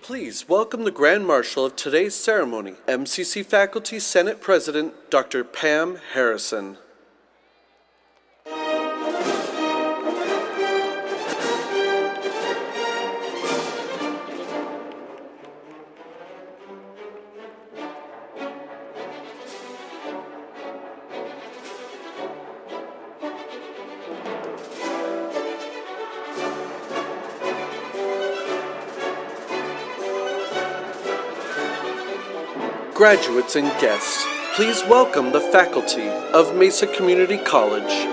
Please welcome the Grand Marshal of today's ceremony, MCC Faculty Senate President, Dr. Pam Harrison. Graduates and guests, please welcome the faculty of Mesa Community College.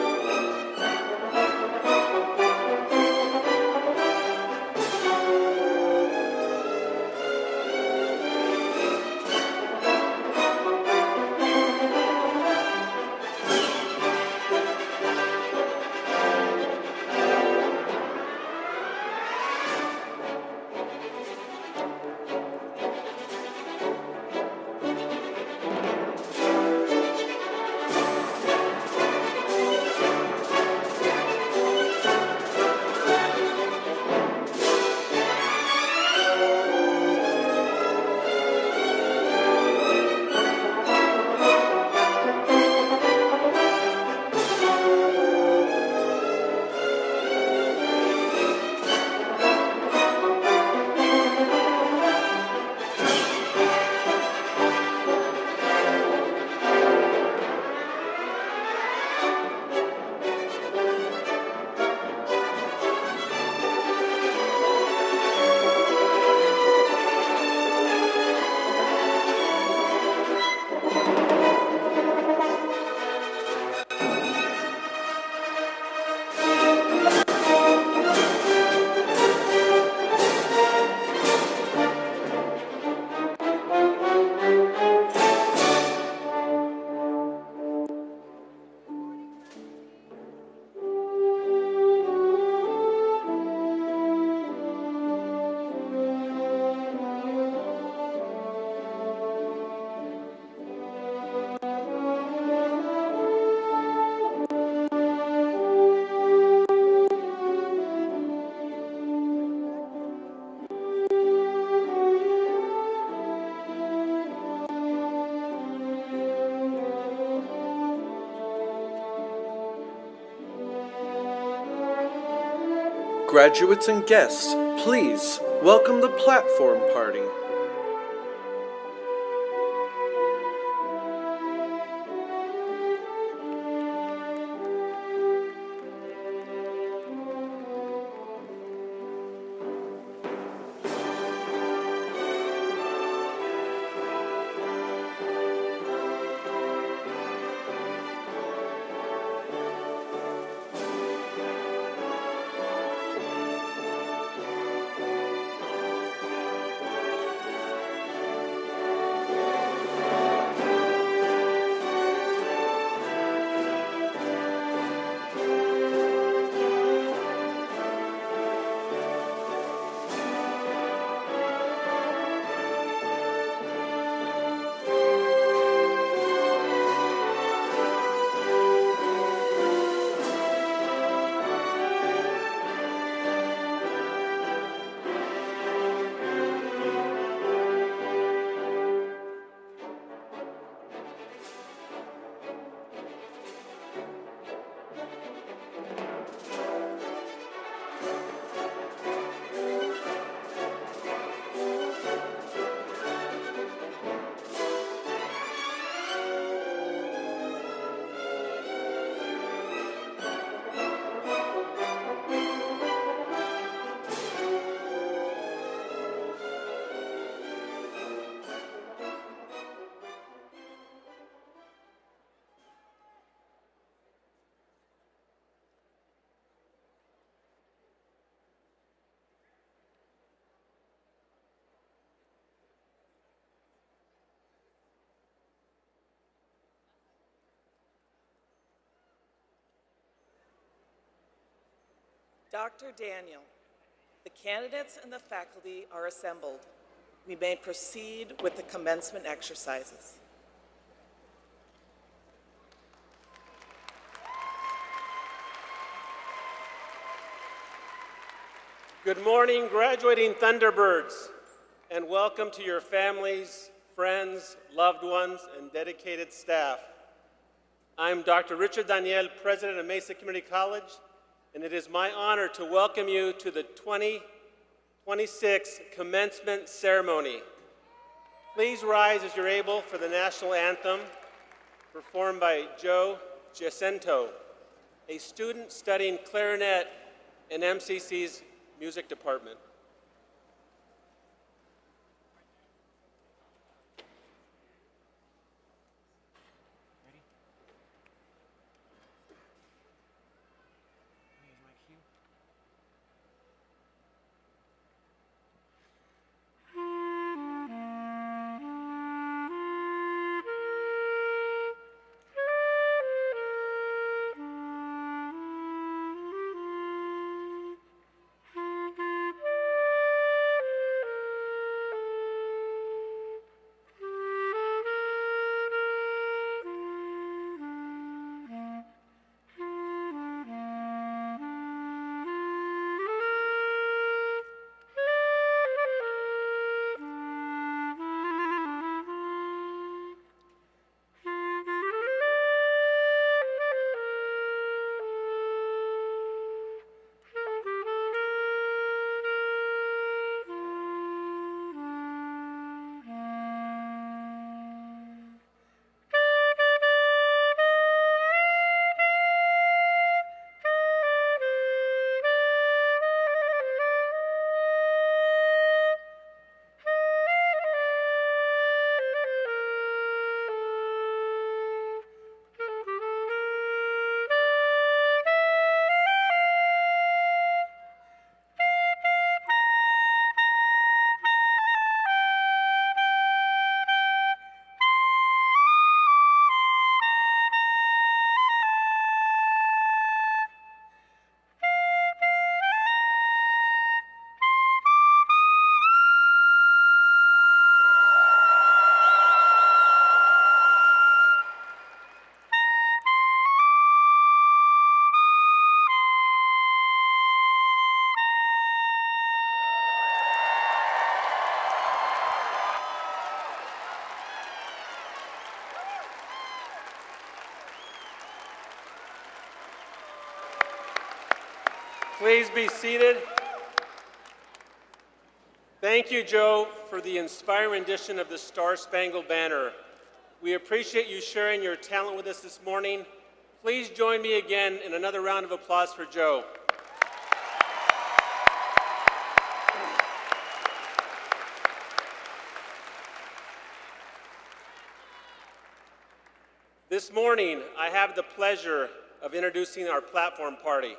Graduates and guests, please welcome the platform party. Dr. Daniel, the candidates and the faculty are assembled. We may proceed with the commencement exercises. Good morning, graduating Thunderbirds. and welcome to your families, friends, loved ones, and dedicated staff. I'm Dr. Richard Daniel, President of Mesa Community College, and it is my honor to welcome you to the 2026 Commencement Ceremony. Please rise as you're able for the national anthem, performed by Joe Giacinto, a student studying clarinet in MCC's music department. Please be seated. Thank you, Joe, for the inspiring rendition of the Star-Spangled Banner. We appreciate you sharing your talent with us this morning. Please join me again in another round of applause for Joe. This morning, I have the pleasure of introducing our platform party.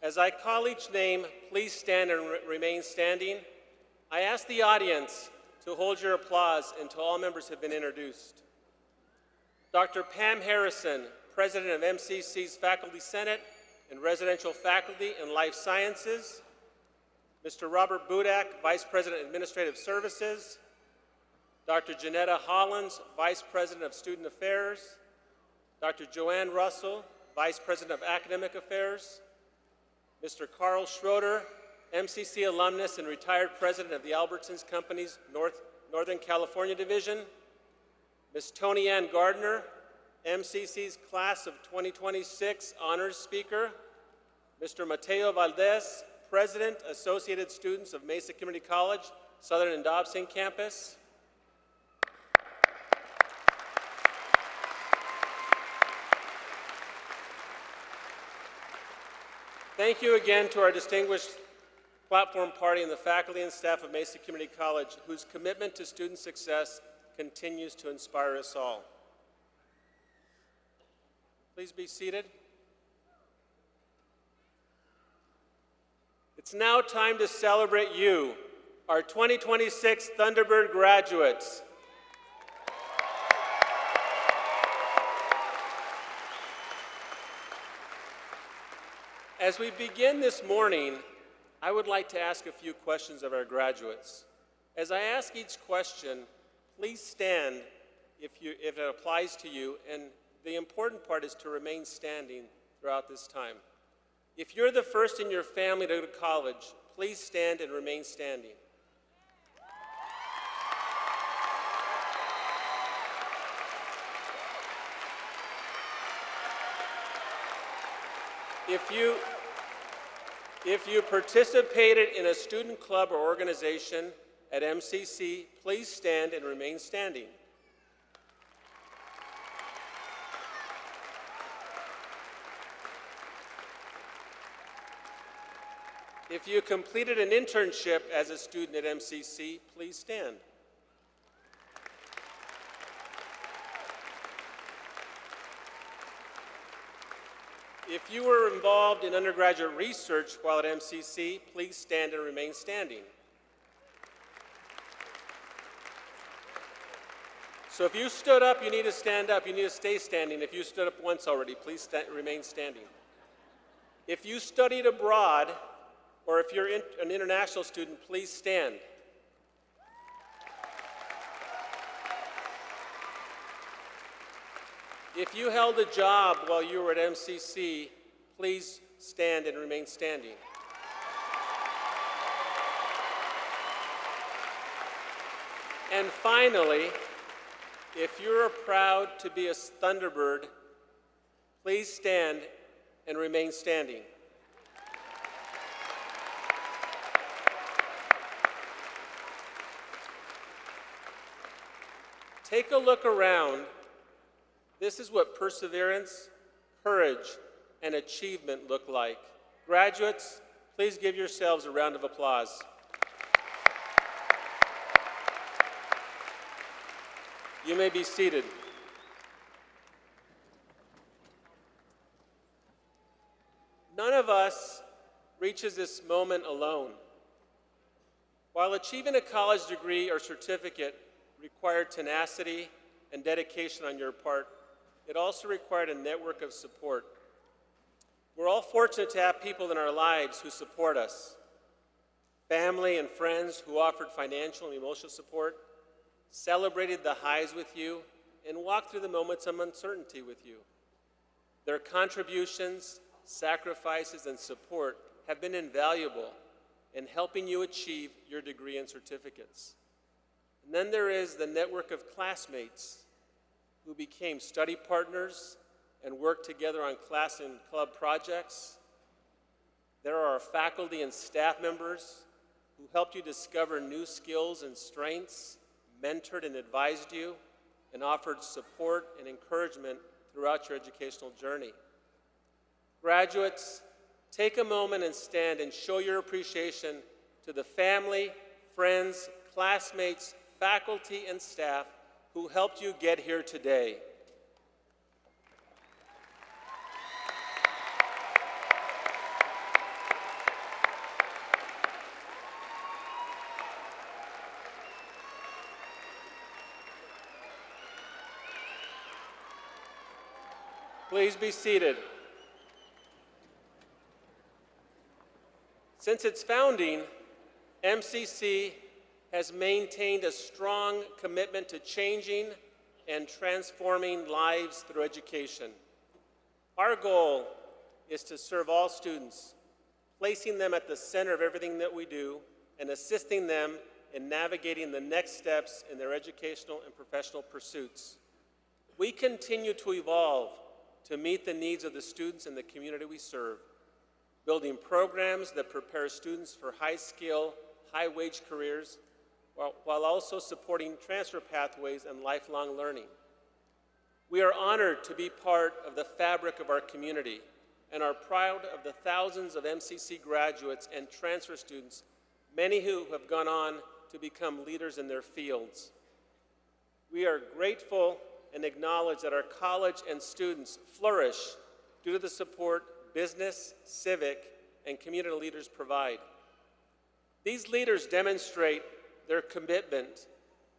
As I call each name, please stand and remain standing. I ask the audience to hold your applause until all members have been introduced. Dr. Pam Harrison, President of MCC's Faculty Senate and Residential Faculty in Life Sciences. Mr. Robert Budak, Vice President, Administrative Services. Dr. Janetta Hollins, Vice President of Student Affairs. Dr. Joanne Russell, Vice President of Academic Affairs. Mr. Carl Schroeder, MCC alumnus and retired president of the Albertsons Company's Northern California Division. Ms. Tony Ann Gardner, MCC's Class of 2026 Honors Speaker. Mr. Mateo Valdez, President, Associated Students of Mesa Community College, Southern and Dobson Campus. Thank you again to our distinguished platform party and the faculty and staff of Mesa Community College, whose commitment to student success continues to inspire us all. Please be seated. It's now time to celebrate you, our 2026 Thunderbird graduates. As we begin this morning, I would like to ask a few questions of our graduates. As I ask each question, please stand if it applies to you, and the important part is to remain standing throughout this time. If you're the first in your family to go to college, please stand and remain standing. If you participated in a student club or organization at MCC, please stand and remain standing. If you completed an internship as a student at MCC, please stand. If you were involved in undergraduate research while at MCC, please stand and remain standing. So if you stood up, you need to stand up. You need to stay standing. If you stood up once already, please remain standing. If you studied abroad, or if you're an international student, please stand. If you held a job while you were at MCC, please stand and remain standing. And finally, if you're proud to be a Thunderbird, please stand and remain standing. Take a look around. This is what perseverance, courage, and achievement look like. Graduates, please give yourselves a round of applause. You may be seated. None of us reaches this moment alone. While achieving a college degree or certificate required tenacity and dedication on your part, it also required a network of support. We're all fortunate to have people in our lives who support us. Family and friends who offered financial and emotional support, celebrated the highs with you, and walked through the moments of uncertainty with you. Their contributions, sacrifices, and support have been invaluable in helping you achieve your degree and certificates. And then there is the network of classmates who became study partners and worked together on class and club projects. There are our faculty and staff members who helped you discover new skills and strengths, mentored and advised you, and offered support and encouragement throughout your educational journey. Graduates, take a moment and stand and show your appreciation to the family, friends, classmates, faculty, and staff who helped you get here today. Please be seated. Since its founding, MCC has maintained a strong commitment to changing and transforming lives through education. Our goal is to serve all students, placing them at the center of everything that we do and assisting them in navigating the next steps in their educational and professional pursuits. We continue to evolve to meet the needs of the students and the community we serve, building programs that prepare students for high-skill, high-wage careers, while also supporting transfer pathways and lifelong learning. We are honored to be part of the fabric of our community and are proud of the thousands of MCC graduates and transfer students, many who have gone on to become leaders in their fields. We are grateful and acknowledge that our college and students flourish due to the support business, civic, and community leaders provide. These leaders demonstrate their commitment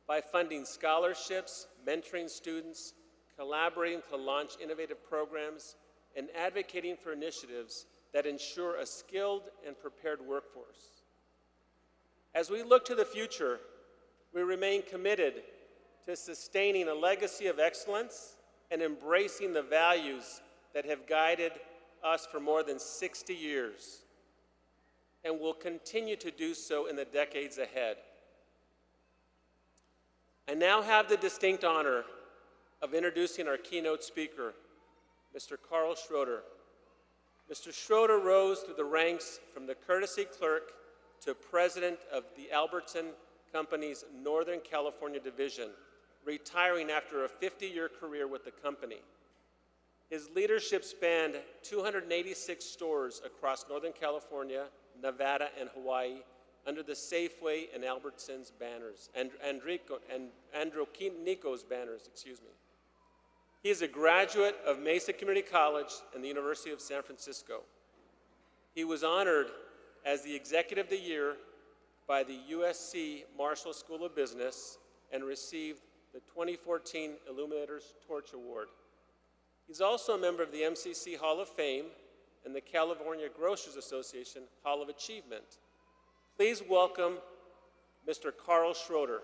by funding scholarships, mentoring students, collaborating to launch innovative programs, and advocating for initiatives that ensure a skilled and prepared workforce. As we look to the future, we remain committed to sustaining a legacy of excellence and embracing the values that have guided us for more than 60 years, and will continue to do so in the decades ahead. I now have the distinct honor of introducing our keynote speaker, Mr. Carl Schroeder. Mr. Schroeder rose through the ranks from the courtesy clerk to president of the Albertson Company's Northern California division, retiring after a 50-year career with the company. His leadership spanned 286 stores across Northern California, Nevada, and Hawaii under the Safeway and Albertsons banners, and Andronico's banners, excuse me. He is a graduate of Mesa Community College and the University of San Francisco. He was honored as the Executive of the Year by the USC Marshall School of Business and received the 2014 Illuminator's Torch Award. He's also a member of the MCC Hall of Fame and the California Grocers Association Hall of Achievement. Please welcome Mr. Carl Schroeder.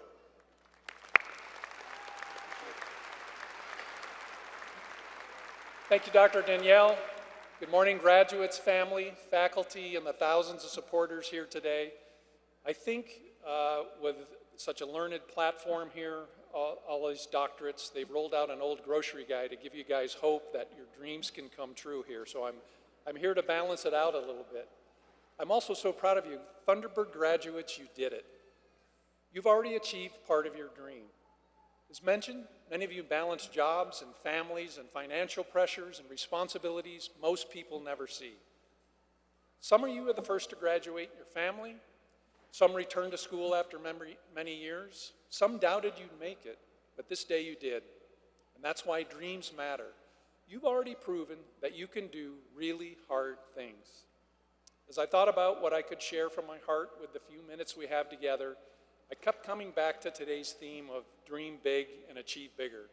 Thank you, Dr. Danielle. Good morning, graduates, family, faculty, and the thousands of supporters here today. I think with such a learned platform here, all these doctorates, they've rolled out an old grocery guide to give you guys hope that your dreams can come true here. So I'm here to balance it out a little bit. I'm also so proud of you. Thunderbird graduates, you did it. You've already achieved part of your dream. As mentioned, many of you balance jobs and families and financial pressures and responsibilities most people never see. Some of you are the first to graduate in your family. Some returned to school after many years. Some doubted you'd make it, but this day you did. And that's why dreams matter. You've already proven that you can do really hard things. As I thought about what I could share from my heart with the few minutes we have together, I kept coming back to today's theme of dream big and achieve bigger.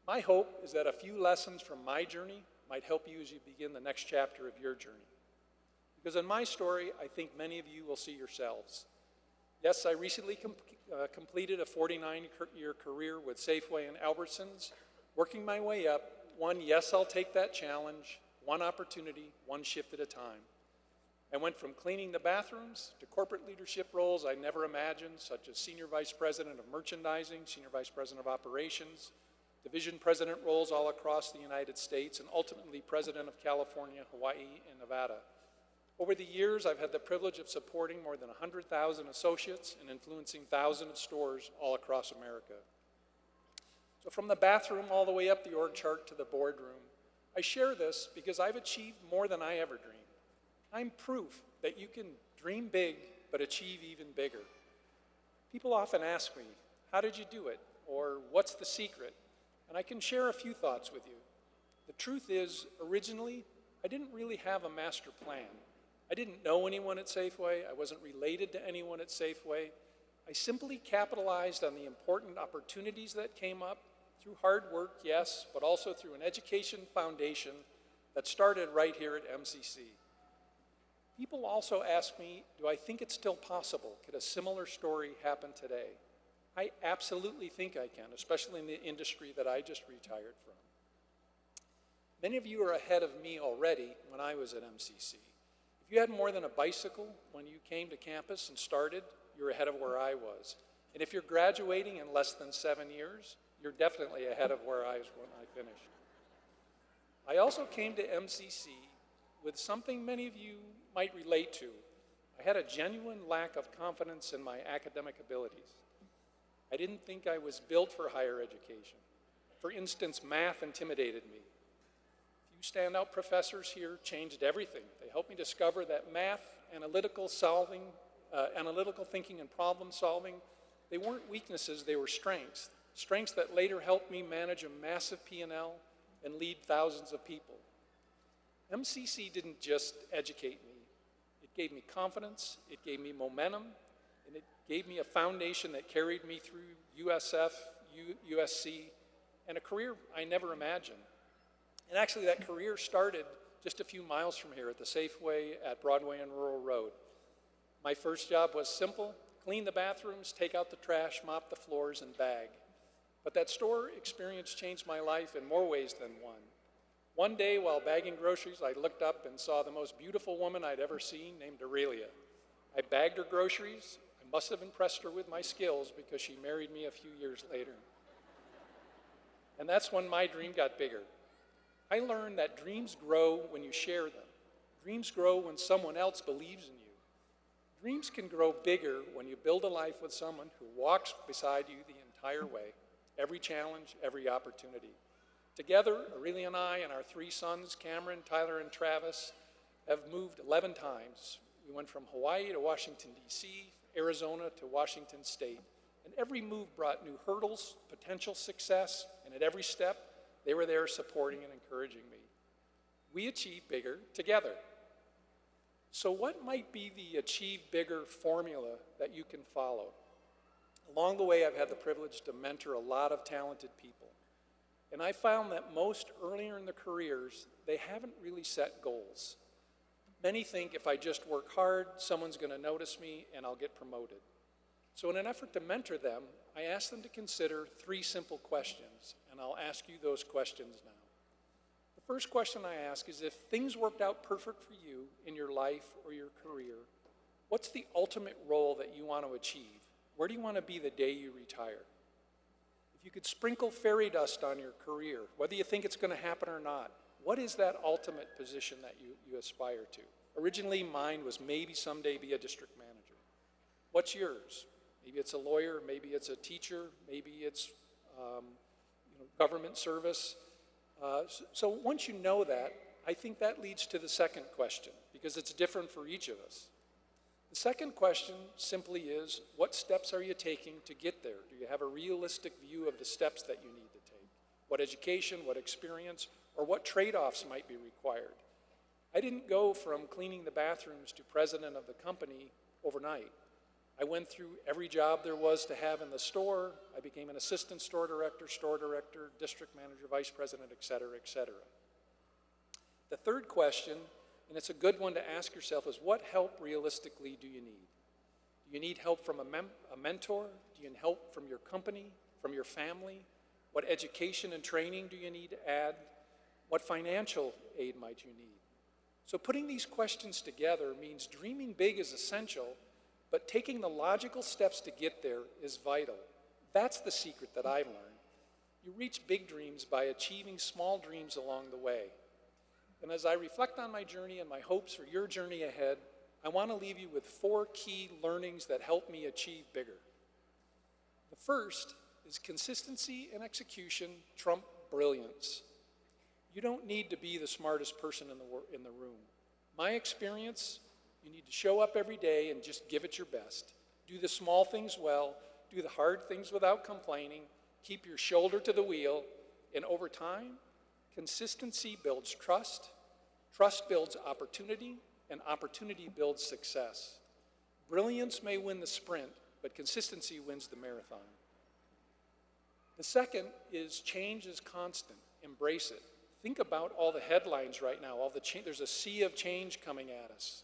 My hope is that a few lessons from my journey might help you as you begin the next chapter of your journey. Because in my story, I think many of you will see yourselves. Yes, I recently completed a 49-year career with Safeway and Albertsons, working my way up, one yes, I'll take that challenge, one opportunity, one shift at a time. I went from cleaning the bathrooms to corporate leadership roles I never imagined, such as Senior Vice President of Merchandising, Senior Vice President of Operations, Division President roles all across the United States, and ultimately President of California, Hawaii, and Nevada. Over the years, I've had the privilege of supporting more than 100,000 associates and influencing thousands of stores all across America. So from the bathroom all the way up the org chart to the boardroom, I share this because I've achieved more than I ever dreamed. I'm proof that you can dream big, but achieve even bigger. People often ask me, how did you do it? Or what's the secret? And I can share a few thoughts with you. The truth is, originally, I didn't really have a master plan. I didn't know anyone at Safeway. I wasn't related to anyone at Safeway. I simply capitalized on the important opportunities that came up through hard work, yes, but also through an education foundation that started right here at MCC. People also ask me, do I think it's still possible? Could a similar story happen today? I absolutely think I can, especially in the industry that I just retired from. Many of you are ahead of me already when I was at MCC. If you had more than a bicycle when you came to campus and started, you're ahead of where I was. And if you're graduating in less than 7 years, you're definitely ahead of where I was when I finished. I also came to MCC with something many of you might relate to. I had a genuine lack of confidence in my academic abilities. I didn't think I was built for higher education. For instance, math intimidated me. A few standout professors here changed everything. They helped me discover that math, analytical thinking and problem solving, they weren't weaknesses, they were strengths. Strengths that later helped me manage a massive P&L and lead thousands of people. MCC didn't just educate me. It gave me confidence, it gave me momentum, and it gave me a foundation that carried me through USF, USC, and a career I never imagined. And actually that career started just a few miles from here at the Safeway at Broadway and Rural Road. My first job was simple: clean the bathrooms, take out the trash, mop the floors, and bag. But that store experience changed my life in more ways than one. One day while bagging groceries, I looked up and saw the most beautiful woman I'd ever seen, named Aurelia. I bagged her groceries. I must have impressed her with my skills because she married me a few years later. And that's when my dream got bigger. I learned that dreams grow when you share them. Dreams grow when someone else believes in you. Dreams can grow bigger when you build a life with someone who walks beside you the entire way, every challenge, every opportunity. Together, Aurelia and I and our 3 sons, Cameron, Tyler, and Travis, have moved 11 times. We went from Hawaii to Washington, D.C., Arizona to Washington State, and every move brought new hurdles, potential success, and at every step, they were there supporting and encouraging me. We achieve bigger together. So what might be the Achieve Bigger formula that you can follow? Along the way, I've had the privilege to mentor a lot of talented people. And I found that most earlier in their careers, they haven't really set goals. Many think if I just work hard, someone's going to notice me and I'll get promoted. So in an effort to mentor them, I asked them to consider 3 simple questions, and I'll ask you those questions now. The first question I ask is, if things worked out perfect for you in your life or your career, what's the ultimate role that you want to achieve? Where do you want to be the day you retire? If you could sprinkle fairy dust on your career, whether you think it's going to happen or not, what is that ultimate position that you aspire to? Originally, mine was maybe someday be a district manager. What's yours? Maybe it's a lawyer, maybe it's a teacher, maybe it's government service. So once you know that, I think that leads to the second question, because it's different for each of us. The second question simply is, what steps are you taking to get there? Do you have a realistic view of the steps that you need to take? What education, what experience, or what trade-offs might be required? I didn't go from cleaning the bathrooms to president of the company overnight. I went through every job there was to have in the store. I became an assistant store director, district manager, vice president, et cetera, et cetera. The third question, and it's a good one to ask yourself, is what help realistically do you need? Do you need help from a mentor? Do you need help from your company, from your family? What education and training do you need to add? What financial aid might you need? So putting these questions together means dreaming big is essential, but taking the logical steps to get there is vital. That's the secret that I've learned. You reach big dreams by achieving small dreams along the way. And as I reflect on my journey and my hopes for your journey ahead, I want to leave you with 4 key learnings that help me achieve bigger. The first is consistency and execution trump brilliance. You don't need to be the smartest person in the room. My experience, you need to show up every day and just give it your best. Do the small things well, do the hard things without complaining, keep your shoulder to the wheel, and over time, consistency builds trust, trust builds opportunity, and opportunity builds success. Brilliance may win the sprint, but consistency wins the marathon. The second is change is constant. Embrace it. Think about all the headlines right now. There's a sea of change coming at us.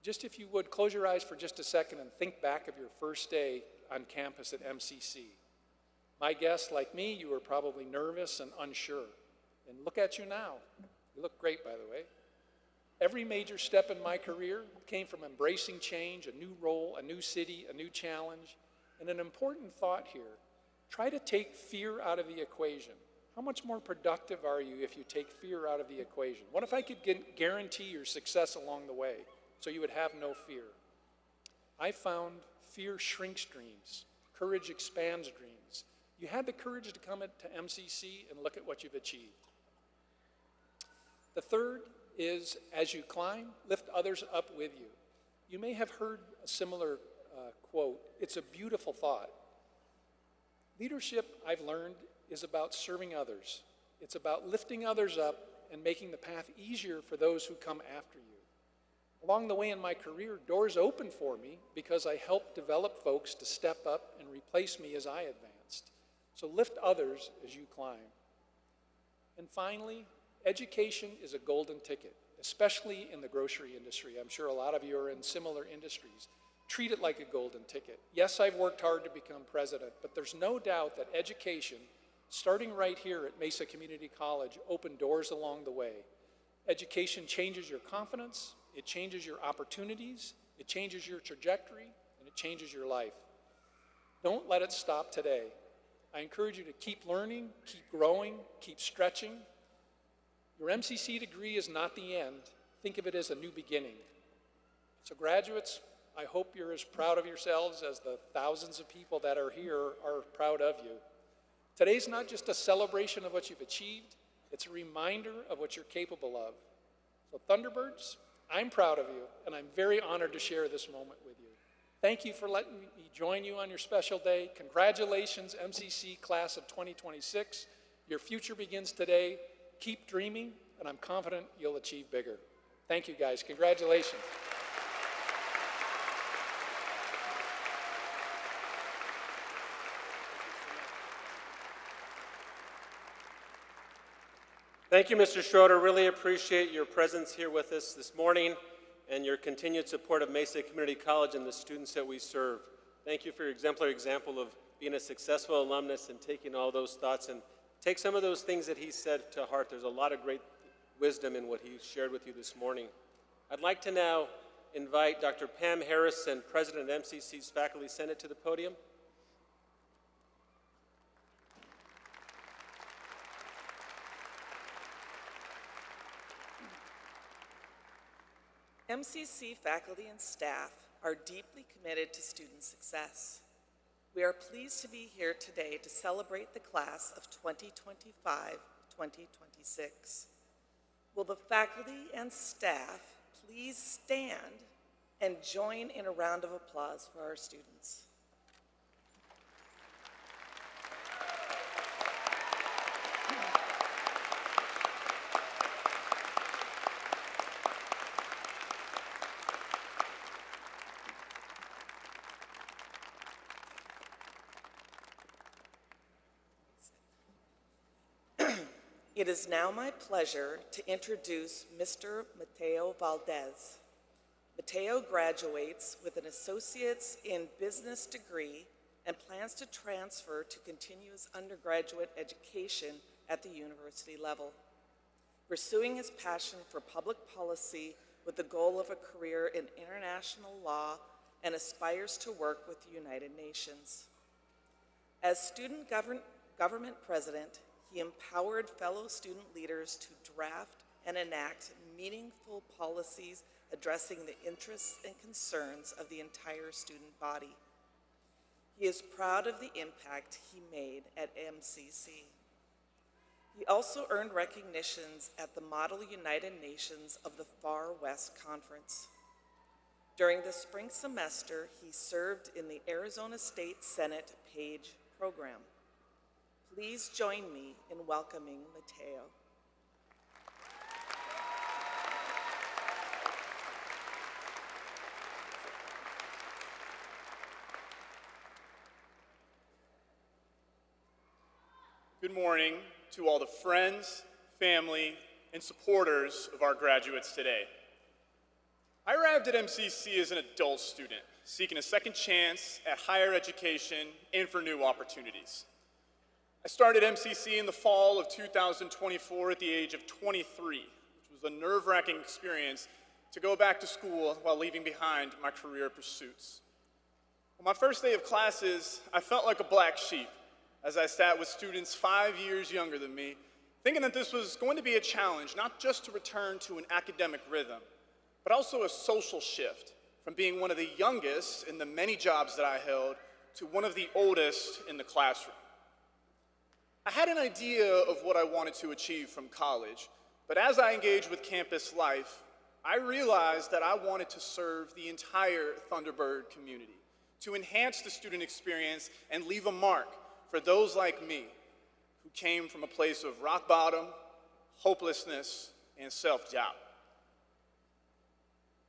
Just if you would, close your eyes for just a second and think back of your first day on campus at MCC. My guess, like me, you were probably nervous and unsure. And look at you now. You look great, by the way. Every major step in my career came from embracing change, a new role, a new city, a new challenge. And an important thought here, try to take fear out of the equation. How much more productive are you if you take fear out of the equation? What if I could guarantee your success along the way so you would have no fear? I found fear shrinks dreams. Courage expands dreams. You had the courage to come to MCC and look at what you've achieved. The third is, as you climb, lift others up with you. You may have heard a similar quote. It's a beautiful thought. Leadership, I've learned, is about serving others. It's about lifting others up and making the path easier for those who come after you. Along the way in my career, doors opened for me because I helped develop folks to step up and replace me as I advanced. So lift others as you climb. And finally, education is a golden ticket, especially in the grocery industry. I'm sure a lot of you are in similar industries. Treat it like a golden ticket. Yes, I've worked hard to become president, but there's no doubt that education, starting right here at Mesa Community College, opened doors along the way. Education changes your confidence, it changes your opportunities, it changes your trajectory, and it changes your life. Don't let it stop today. I encourage you to keep learning, keep growing, keep stretching. Your MCC degree is not the end. Think of it as a new beginning. So graduates, I hope you're as proud of yourselves as the thousands of people that are here are proud of you. Today's not just a celebration of what you've achieved, it's a reminder of what you're capable of. So Thunderbirds, I'm proud of you, and I'm very honored to share this moment with you. Thank you for letting me join you on your special day. Congratulations, MCC Class of 2026. Your future begins today. Keep dreaming, and I'm confident you'll achieve bigger. Thank you, guys. Congratulations. Thank you, Mr. Schroeder. Really appreciate your presence here with us this morning and your continued support of Mesa Community College and the students that we serve. Thank you for your exemplary example of being a successful alumnus and taking all those thoughts and take some of those things that he said to heart. There's a lot of great wisdom in what he shared with you this morning. I'd like to now invite Dr. Pam Harrison, President of MCC's Faculty Senate, to the podium. MCC faculty and staff are deeply committed to student success. We are pleased to be here today to celebrate the class of 2025-2026. Will the faculty and staff please stand and join in a round of applause for our students? It is now my pleasure to introduce Mr. Mateo Valdez. Mateo graduates with an Associate's in Business degree and plans to transfer to continue his undergraduate education at the university level, pursuing his passion for public policy with the goal of a career in international law and aspires to work with the United Nations. As student government president, he empowered fellow student leaders to draft and enact meaningful policies addressing the interests and concerns of the entire student body. He is proud of the impact he made at MCC. He also earned recognitions at the Model United Nations of the Far West Conference. During the spring semester, he served in the Arizona State Senate Page program. Please join me in welcoming Mateo. Good morning to all the friends, family, and supporters of our graduates today. I arrived at MCC as an adult student, seeking a second chance at higher education and for new opportunities. I started MCC in the fall of 2024 at the age of 23, which was a nerve-wracking experience to go back to school while leaving behind my career pursuits. On my first day of classes, I felt like a black sheep as I sat with students 5 years younger than me, thinking that this was going to be a challenge, not just to return to an academic rhythm, but also a social shift from being one of the youngest in the many jobs that I held to one of the oldest in the classroom. I had an idea of what I wanted to achieve from college, but as I engaged with campus life, I realized that I wanted to serve the entire Thunderbird community, to enhance the student experience and leave a mark for those like me who came from a place of rock bottom, hopelessness, and self-doubt.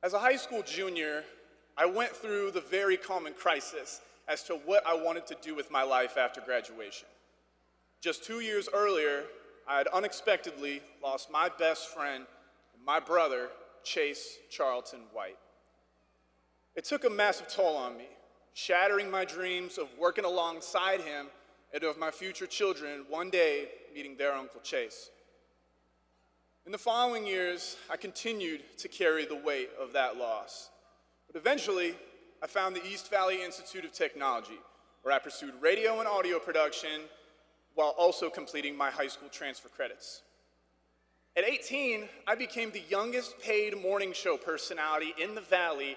As a high school junior, I went through the very common crisis as to what I wanted to do with my life after graduation. Just 2 years earlier, I had unexpectedly lost my best friend and my brother, Chase Charlton White. It took a massive toll on me, shattering my dreams of working alongside him and of my future children one day meeting their Uncle Chase. In the following years, I continued to carry the weight of that loss. But eventually, I found the East Valley Institute of Technology, where I pursued radio and audio production while also completing my high school transfer credits. At 18, I became the youngest paid morning show personality in the Valley,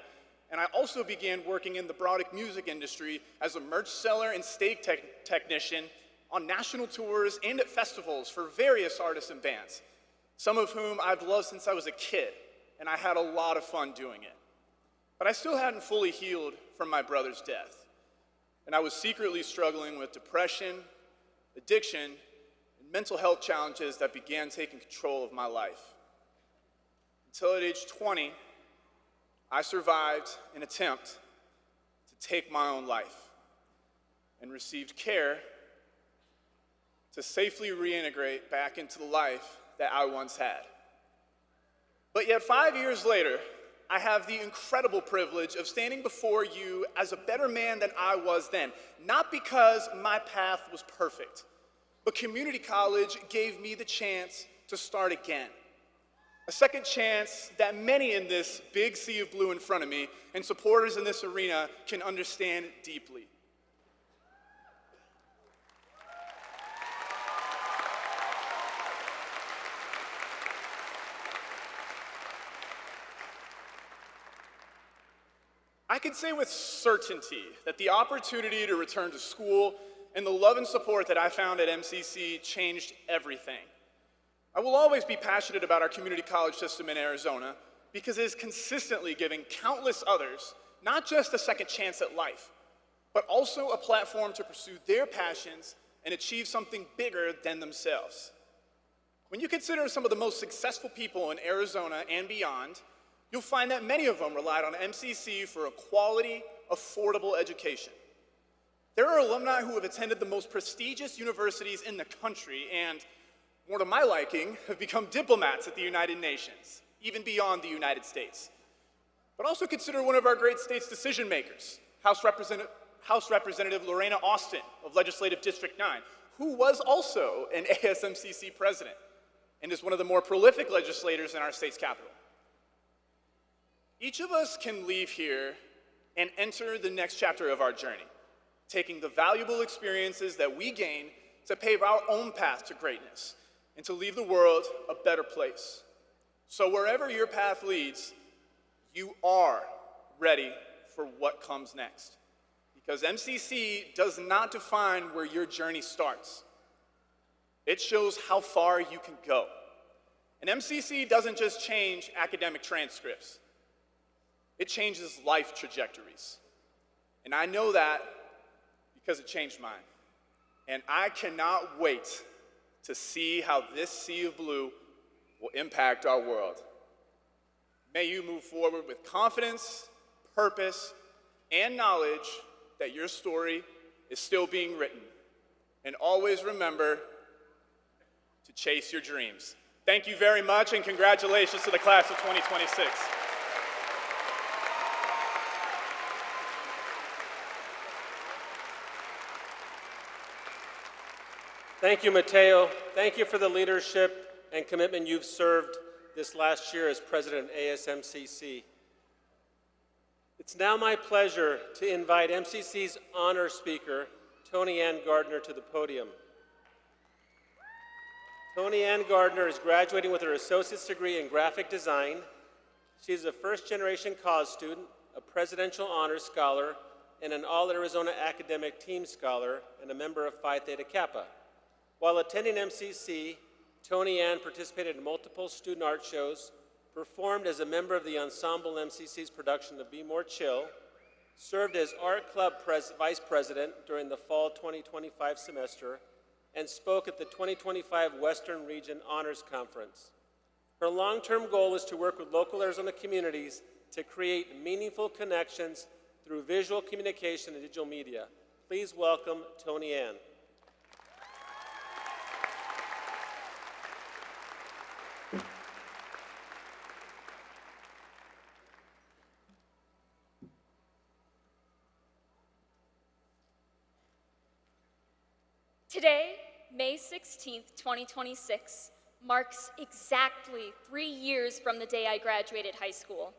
and I also began working in the Brodick music industry as a merch seller and stage technician on national tours and at festivals for various artists and bands, some of whom I've loved since I was a kid, and I had a lot of fun doing it. But I still hadn't fully healed from my brother's death, and I was secretly struggling with depression, addiction, and mental health challenges that began taking control of my life. Until at age 20, I survived an attempt to take my own life and received care to safely reintegrate back into the life that I once had. But yet 5 years later, I have the incredible privilege of standing before you as a better man than I was then, not because my path was perfect, but community college gave me the chance to start again. A second chance that many in this big sea of blue in front of me and supporters in this arena can understand deeply. I can say with certainty that the opportunity to return to school and the love and support that I found at MCC changed everything. I will always be passionate about our community college system in Arizona because it is consistently giving countless others not just a second chance at life, but also a platform to pursue their passions and achieve something bigger than themselves. When you consider some of the most successful people in Arizona and beyond, you'll find that many of them relied on MCC for a quality, affordable education. There are alumni who have attended the most prestigious universities in the country and, more to my liking, have become diplomats at the United Nations, even beyond the United States. But also consider one of our great state's decision makers, House Representative Lorena Austin of Legislative District 9, who was also an ASMCC president and is one of the more prolific legislators in our state's capital. Each of us can leave here and enter the next chapter of our journey, taking the valuable experiences that we gain to pave our own path to greatness and to leave the world a better place. So wherever your path leads, you are ready for what comes next. Because MCC does not define where your journey starts. It shows how far you can go. And MCC doesn't just change academic transcripts. It changes life trajectories. And I know that because it changed mine. And I cannot wait to see how this sea of blue will impact our world. May you move forward with confidence, purpose, and knowledge that your story is still being written. And always remember to chase your dreams. Thank you very much, and congratulations to the class of 2026. Thank you, Mateo. Thank you for the leadership and commitment you've served this last year as president of ASMCC. It's now my pleasure to invite MCC's honor speaker, Tony Ann Gardner, to the podium. Tony Ann Gardner is graduating with her associate's degree in graphic design. She is a first-generation college student, a presidential honors scholar, and an All-Arizona Academic Team Scholar, and a member of Phi Theta Kappa. While attending MCC, Tony Ann participated in multiple student art shows, performed as a member of the ensemble MCC's production of Be More Chill, served as art club vice president during the fall 2025 semester, and spoke at the 2025 Western Region Honors Conference. Her long-term goal is to work with local Arizona communities to create meaningful connections through visual communication and digital media. Please welcome Tony Ann. Today, May 16th, 2026, marks exactly 3 years from the day I graduated high school.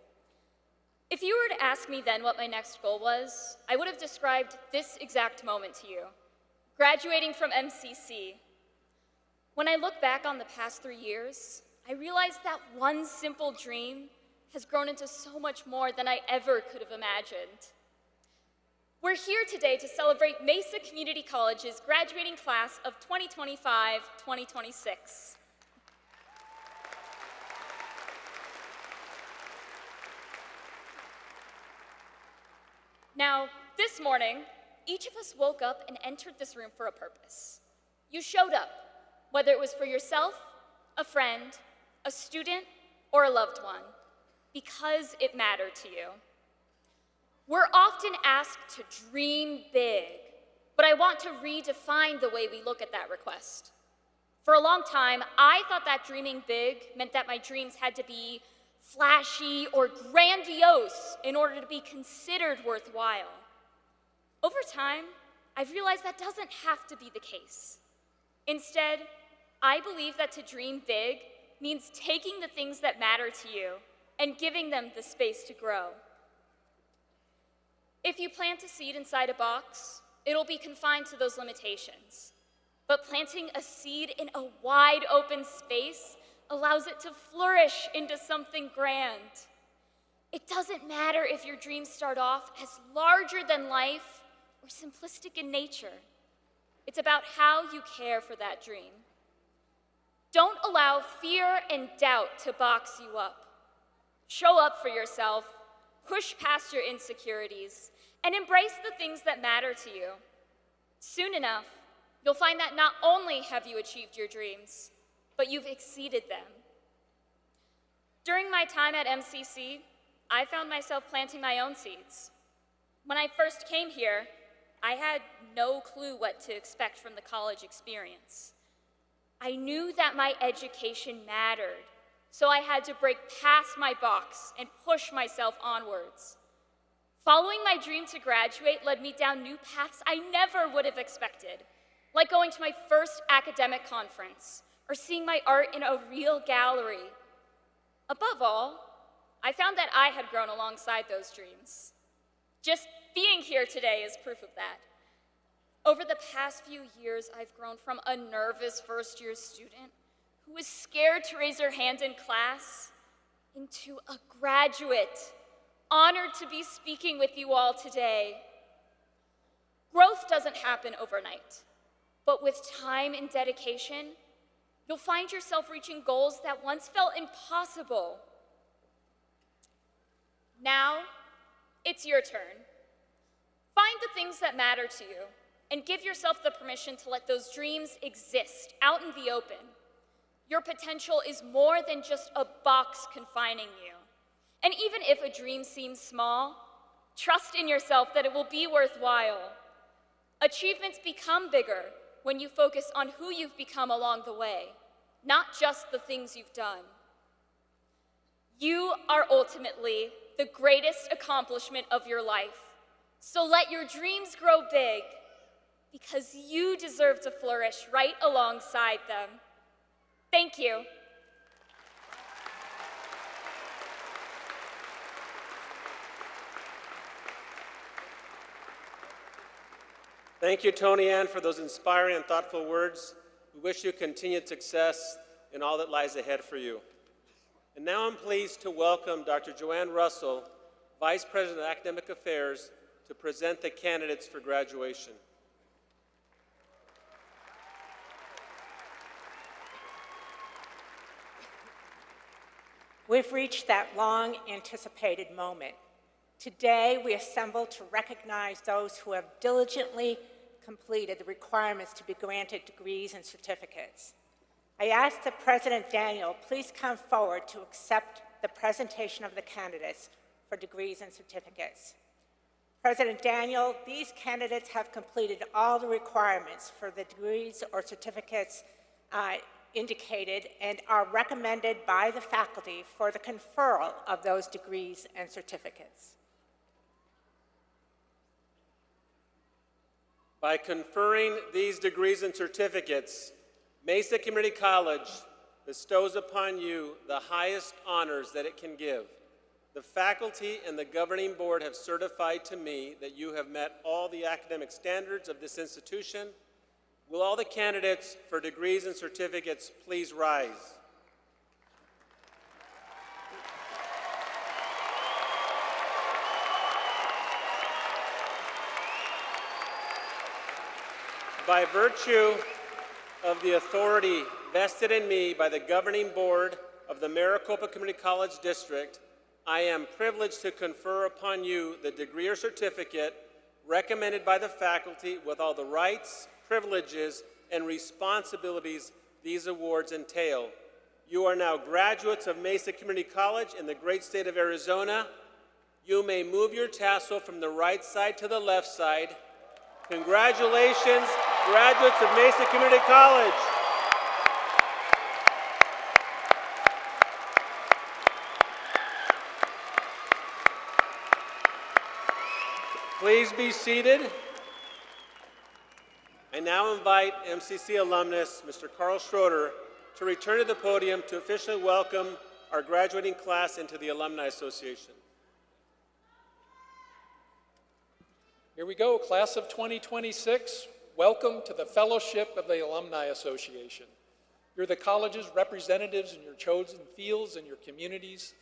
If you were to ask me then what my next goal was, I would have described this exact moment to you, graduating from MCC. When I look back on the past 3 years, I realized that one simple dream has grown into so much more than I ever could have imagined. We're here today to celebrate Mesa Community College's graduating class of 2025-2026. Now, this morning, each of us woke up and entered this room for a purpose. You showed up, whether it was for yourself, a friend, a student, or a loved one, because it mattered to you. We're often asked to dream big, but I want to redefine the way we look at that request. For a long time, I thought that dreaming big meant that my dreams had to be flashy or grandiose in order to be considered worthwhile. Over time, I've realized that doesn't have to be the case. Instead, I believe that to dream big means taking the things that matter to you and giving them the space to grow. If you plant a seed inside a box, it'll be confined to those limitations. But planting a seed in a wide open space allows it to flourish into something grand. It doesn't matter if your dreams start off as larger than life or simplistic in nature. It's about how you care for that dream. Don't allow fear and doubt to box you up. Show up for yourself, push past your insecurities, and embrace the things that matter to you. Soon enough, you'll find that not only have you achieved your dreams, but you've exceeded them. During my time at MCC, I found myself planting my own seeds. When I first came here, I had no clue what to expect from the college experience. I knew that my education mattered, so I had to break past my box and push myself onwards. Following my dream to graduate led me down new paths I never would have expected, like going to my first academic conference or seeing my art in a real gallery. Above all, I found that I had grown alongside those dreams. Just being here today is proof of that. Over the past few years, I've grown from a nervous first-year student who was scared to raise her hand in class into a graduate, honored to be speaking with you all today. Growth doesn't happen overnight, but with time and dedication, you'll find yourself reaching goals that once felt impossible. Now, it's your turn. Find the things that matter to you and give yourself the permission to let those dreams exist out in the open. Your potential is more than just a box confining you. And even if a dream seems small, trust in yourself that it will be worthwhile. Achievements become bigger when you focus on who you've become along the way, not just the things you've done. You are ultimately the greatest accomplishment of your life. So let your dreams grow big, because you deserve to flourish right alongside them. Thank you. Thank you, Tony Ann, for those inspiring and thoughtful words. We wish you continued success in all that lies ahead for you. And now I'm pleased to welcome Dr. Joanne Russell, Vice President of Academic Affairs, to present the candidates for graduation. We've reached that long-anticipated moment. Today, we assemble to recognize those who have diligently completed the requirements to be granted degrees and certificates. I ask that President Daniel please come forward to accept the presentation of the candidates for degrees and certificates. President Daniel, these candidates have completed all the requirements for the degrees or certificates indicated and are recommended by the faculty for the conferral of those degrees and certificates. By conferring these degrees and certificates, Mesa Community College bestows upon you the highest honors that it can give. The faculty and the governing board have certified to me that you have met all the academic standards of this institution. Will all the candidates for degrees and certificates please rise? by virtue of the authority vested in me by the governing board of the Maricopa Community College District, I am privileged to confer upon you the degree or certificate recommended by the faculty with all the rights, privileges, and responsibilities these awards entail. You are now graduates of Mesa Community College in the great state of Arizona. You may move your tassel from the right side to the left side. Congratulations, graduates of Mesa Community College. Please be seated. I now invite MCC alumnus, Mr. Carl Schroeder, to return to the podium to officially welcome our graduating class into the Alumni Association. Here we go, class of 2026. Welcome to the Fellowship of the Alumni Association. You're the college's representatives in your chosen fields and your communities.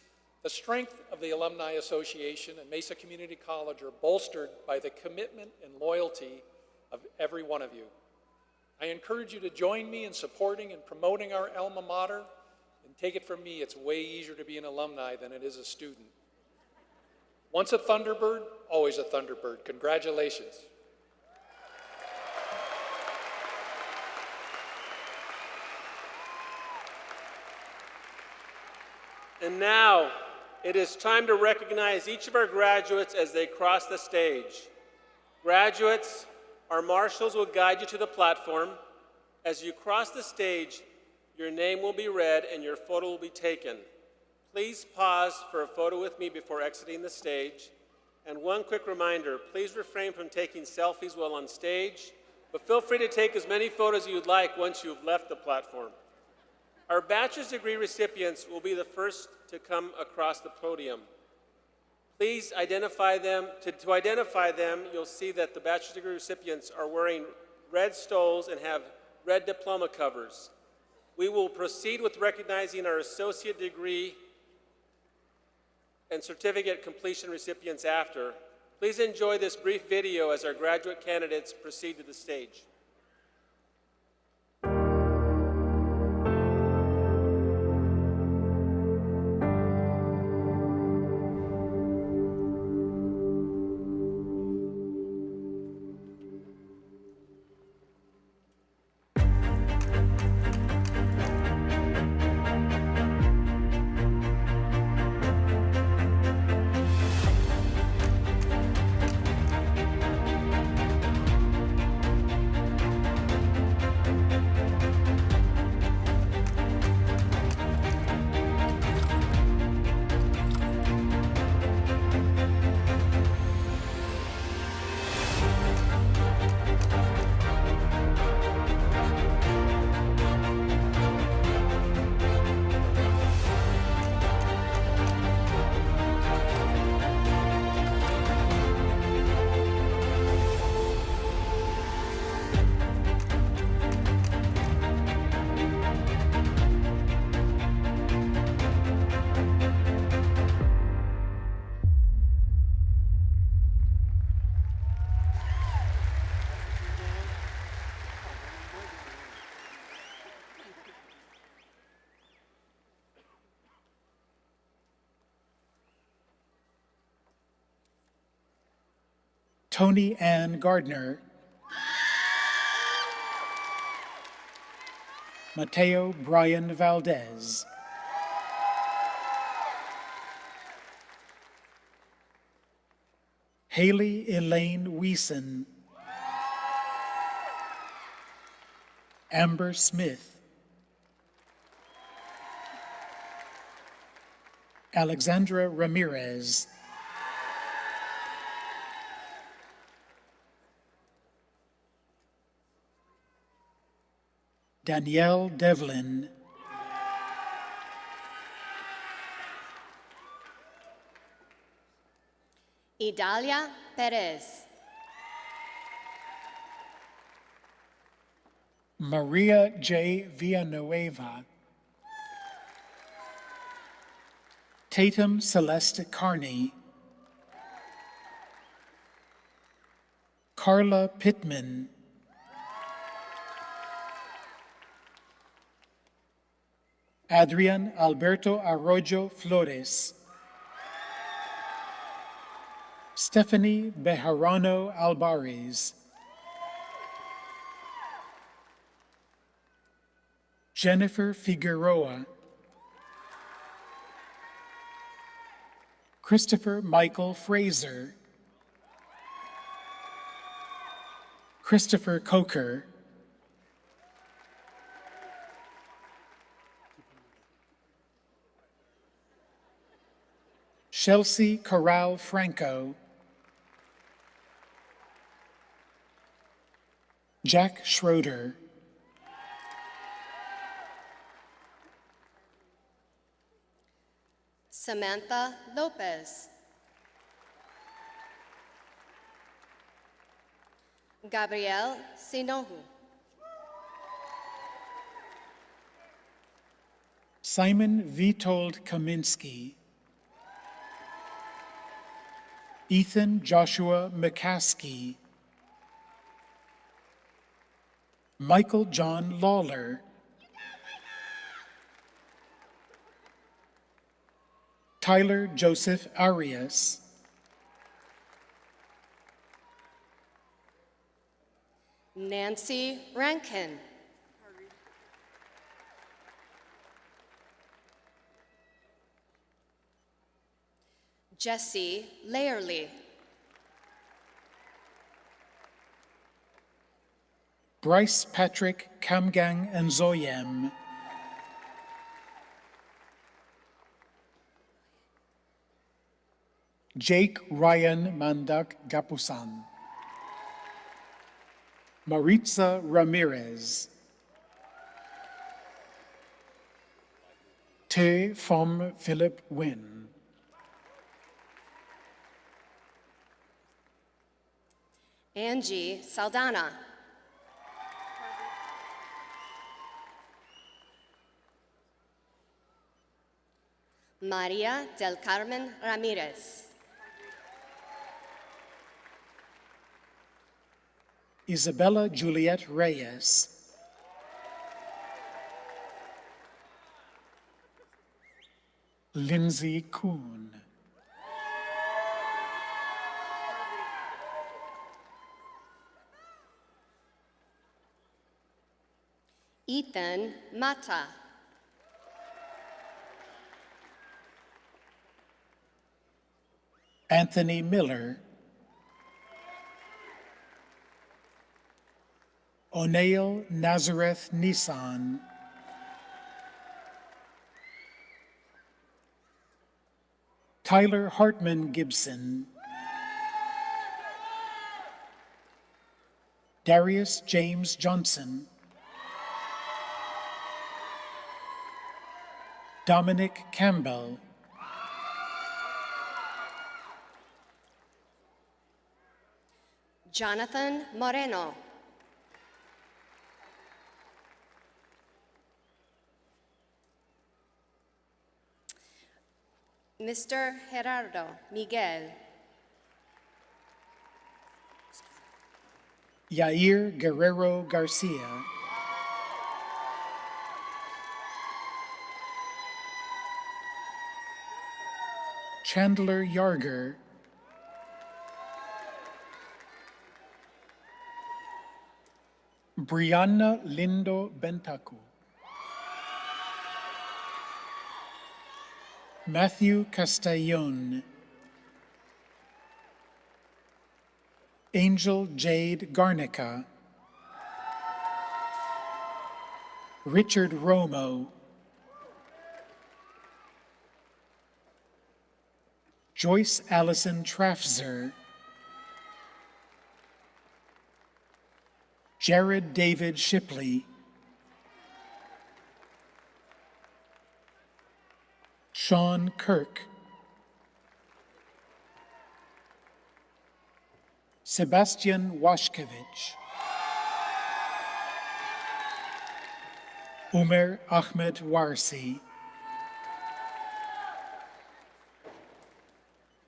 The strength of the Alumni Association and Mesa Community College are bolstered by the commitment and loyalty of every one of you. I encourage you to join me in supporting and promoting our alma mater, and take it from me, it's way easier to be an alumni than it is a student. Once a Thunderbird, always a Thunderbird. Congratulations. And now, it is time to recognize each of our graduates as they cross the stage. Graduates, our marshals will guide you to the platform. As you cross the stage, your name will be read and your photo will be taken. Please pause for a photo with me before exiting the stage. And one quick reminder, please refrain from taking selfies while on stage, but feel free to take as many photos as you'd like once you've left the platform. Our bachelor's degree recipients will be the first to come across the podium. Please identify them. To identify them, you'll see that the bachelor's degree recipients are wearing red stoles and have red diploma covers. We will proceed with recognizing our associate degree and certificate completion recipients after. Please enjoy this brief video as our graduate candidates proceed to the stage. Tony Ann Gardner, Mateo Brian Valdez, Haley Elaine Weeson, Amber Smith, Alexandra Ramirez, Danielle Devlin, Idalia Perez, Maria J. Villanueva, Tatum Celeste Carney, Carla Pittman, Adrian Alberto Arroyo Flores, Stephanie Bejarano Alvarez, Jennifer Figueroa, Christopher Michael Fraser, Christopher Coker, Chelsea Corral Franco, Jack Schroeder, Samantha Lopez, Gabrielle Sinohu, Simon Vitold Kaminsky, Ethan Joshua McCaskey, Michael John Lawler, Tyler Joseph Arias, Nancy Rankin, Jesse Layerly, Bryce Patrick Kamgang Nzoyem, Jake Ryan Mandak Gapusan, Maritza Ramirez, Te Phom Philip Wynn, Angie Saldana, Maria del Carmen Ramirez, Isabella Juliet Reyes, Lindsay Kuhn, Ethan Mata, Anthony Miller, Oneil Nazareth Nissan, Tyler Hartman Gibson, Darius James Johnson, Dominic Campbell, Jonathan Moreno, Mr. Gerardo Miguel, Yair Guerrero Garcia, Chandler Yarger, Brianna Lindo Bentacu, Matthew Castellon, Angel Jade Garnica, Richard Romo, Joyce Allison Trafzer, Jared David Shipley, Sean Kirk, Sebastian Washkevich, Umer Ahmed Warsi,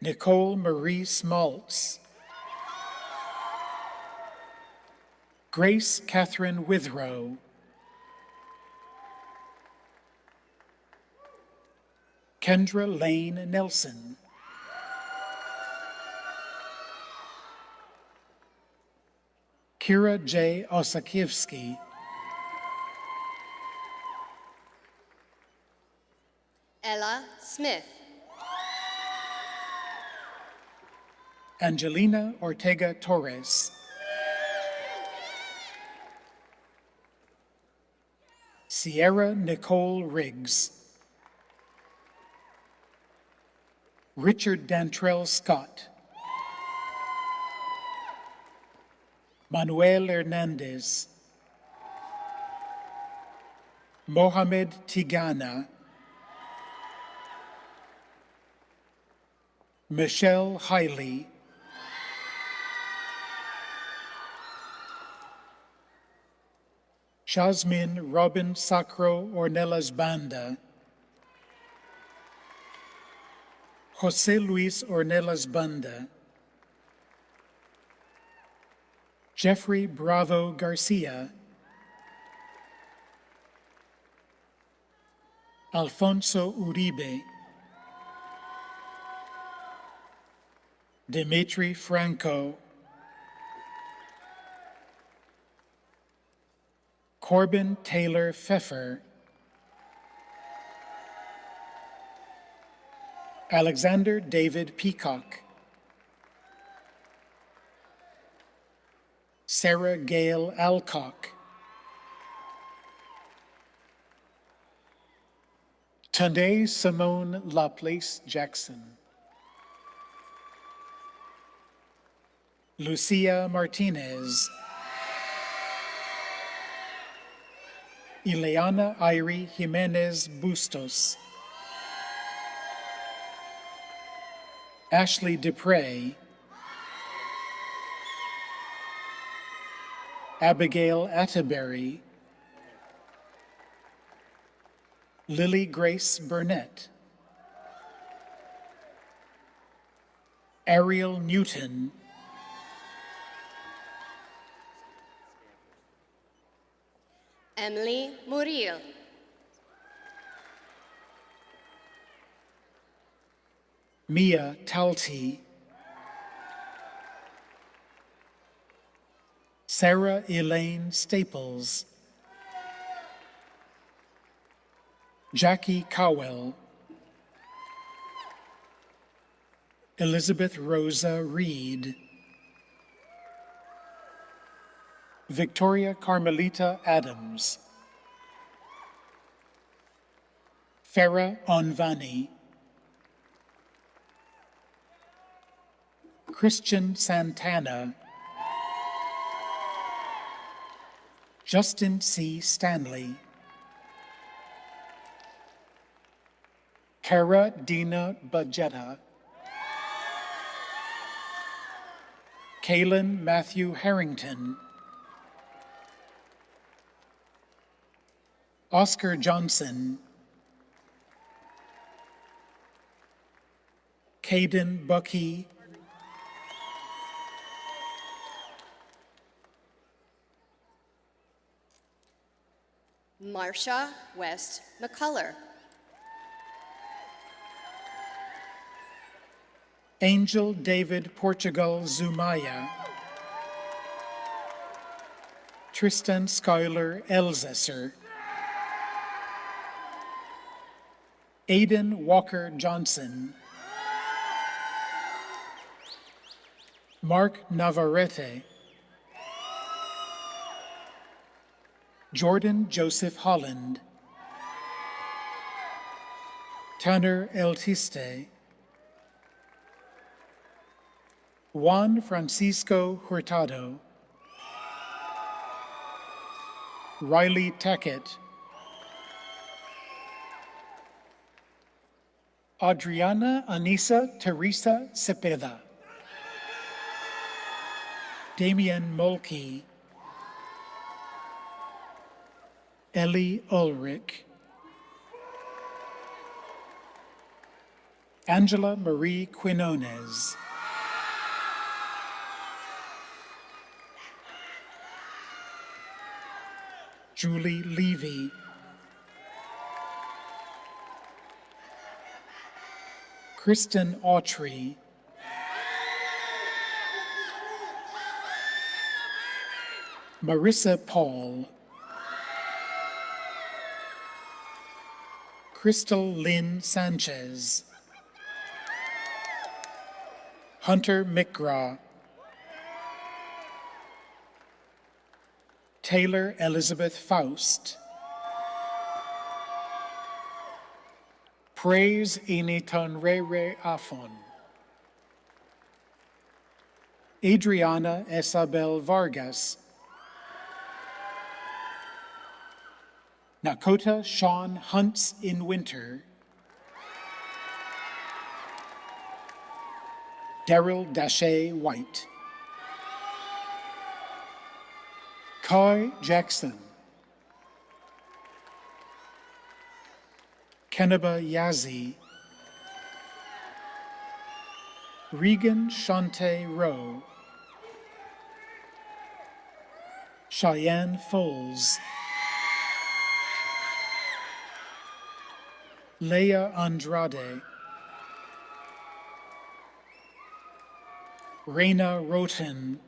Nicole Marie Smaltz, Grace Catherine Withrow, Kendra Lane Nelson, Kira J. Osakiewski, Ella Smith, Angelina Ortega Torres, Sierra Nicole Riggs, Richard Dantrell Scott, Manuel Hernandez, Mohamed Tigana, Michelle Hiley, Shazmin Robin Sacro Ornelas Banda, Jose Luis Ornelas Banda, Jeffrey Bravo Garcia, Alfonso Uribe, Dimitri Franco, Corbin Taylor Pfeffer, Alexander David Peacock, Sarah Gale Alcock, Tunde Simone Laplace Jackson, Lucia Martinez, Ileana Irie Jimenez Bustos, Ashley Dupre, Abigail Atterbury, Lily Grace Burnett, Ariel Newton, Emily Murillo, Mia Talti, Sarah Elaine Staples, Jackie Cowell, Elizabeth Rosa Reed, Victoria Carmelita Adams, Farah Onvani, Christian Santana, Justin C. Stanley, Cara Dina Bajetta, Kalen Matthew Harrington, Oscar Johnson, Caden Bucky, Marsha West McCullough, Angel David Portugal Zumaya, Tristan Schuyler Elzesser, Aidan Walker Johnson, Mark Navarrete, Jordan Joseph Holland, Tanner Eltiste, Juan Francisco Hurtado, Riley Tackett, Adriana Anisa Teresa Cepeda, Damian Mulkey, Ellie Ulrich, Angela Marie Quinones, Julie Levy, Kristen Autry, Marissa Paul, Crystal Lynn Sanchez, Hunter McGraw, Taylor Elizabeth Faust, Praise Initonrere Afon, Adriana Isabel Vargas, Nakota Sean Hunts in Winter, Daryl Dashay White, Kai Jackson, Keneba Yazi, Regan Shante Rowe, Cheyenne Foles, Leah Andrade, Reina Roten,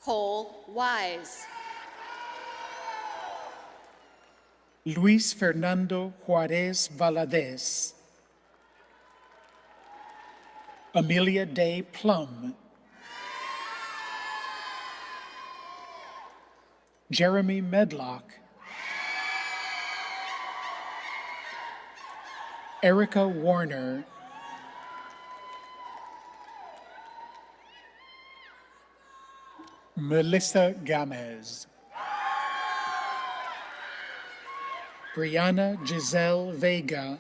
Cole Wise, Luis Fernando Juarez Valadez, Amelia Day Plum, Jeremy Medlock, Erica Warner, Melissa Gamez, Brianna Giselle Vega,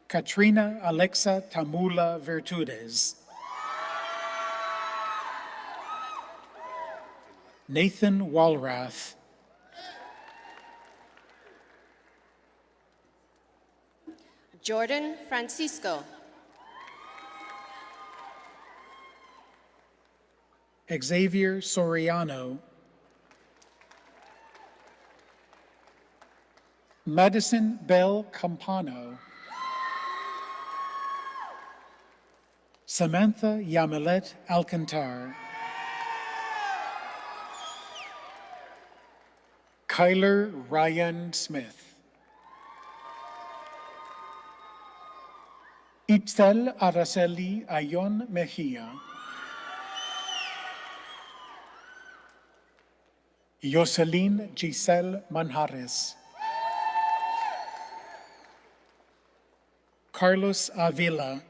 Katrina Alexa Tamula Virtudes, Nathan Walrath, Jordan Francisco, Xavier Soriano, Madison Bell Campano, Samantha Yamilet Alcantar, Kyler Ryan Smith, Itzel Araceli Ayon Mejia, Yoselin Giselle Manjares, Carlos Avila,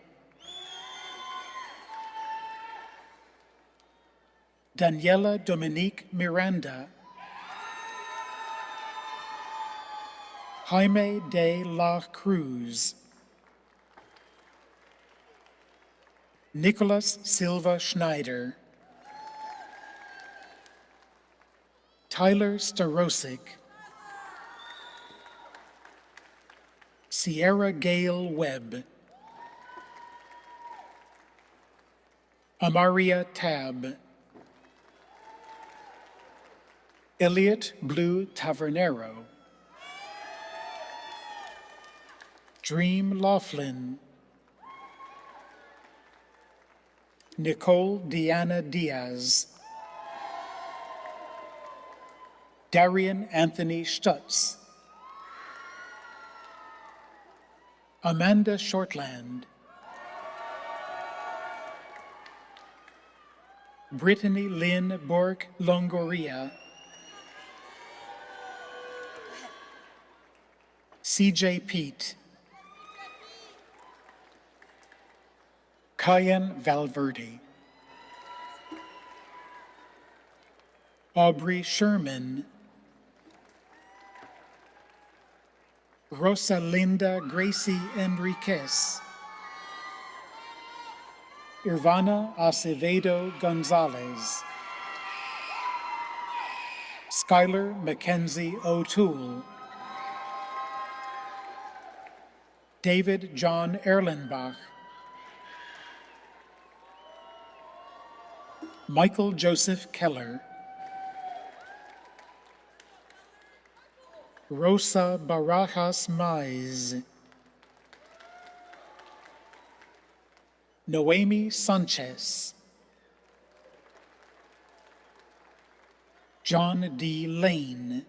Daniela Dominique Miranda, Jaime de la Cruz, Nicholas Silva Schneider, Tyler Starosik, Sierra Gale Webb, Amaria Tab, Elliot Blue Tavernero, Dream Laughlin, Nicole Deanna Diaz, Darian Anthony Stutz, Amanda Shortland, Brittany Lynn Bork Longoria, CJ Pete, Cayenne Valverde, Aubrey Sherman, Rosalinda Gracie Enriquez, Irvana Acevedo Gonzalez, Skylar Mackenzie O'Toole, David John Erlenbach, Michael Joseph Keller, Rosa Barajas Maiz, Noemi Sanchez, John D. Lane,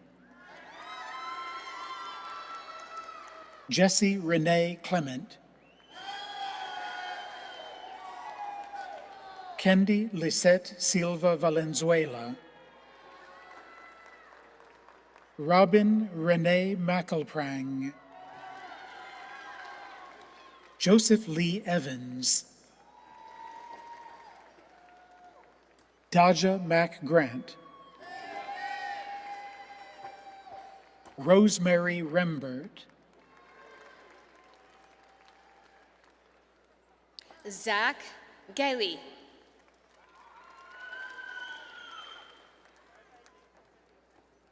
Jesse Renee Clement, Kendi Lisette Silva Valenzuela, Robin Renee McElprang, Joseph Lee Evans, Daja Mac Grant, Rosemary Rembert, Zach Gailey,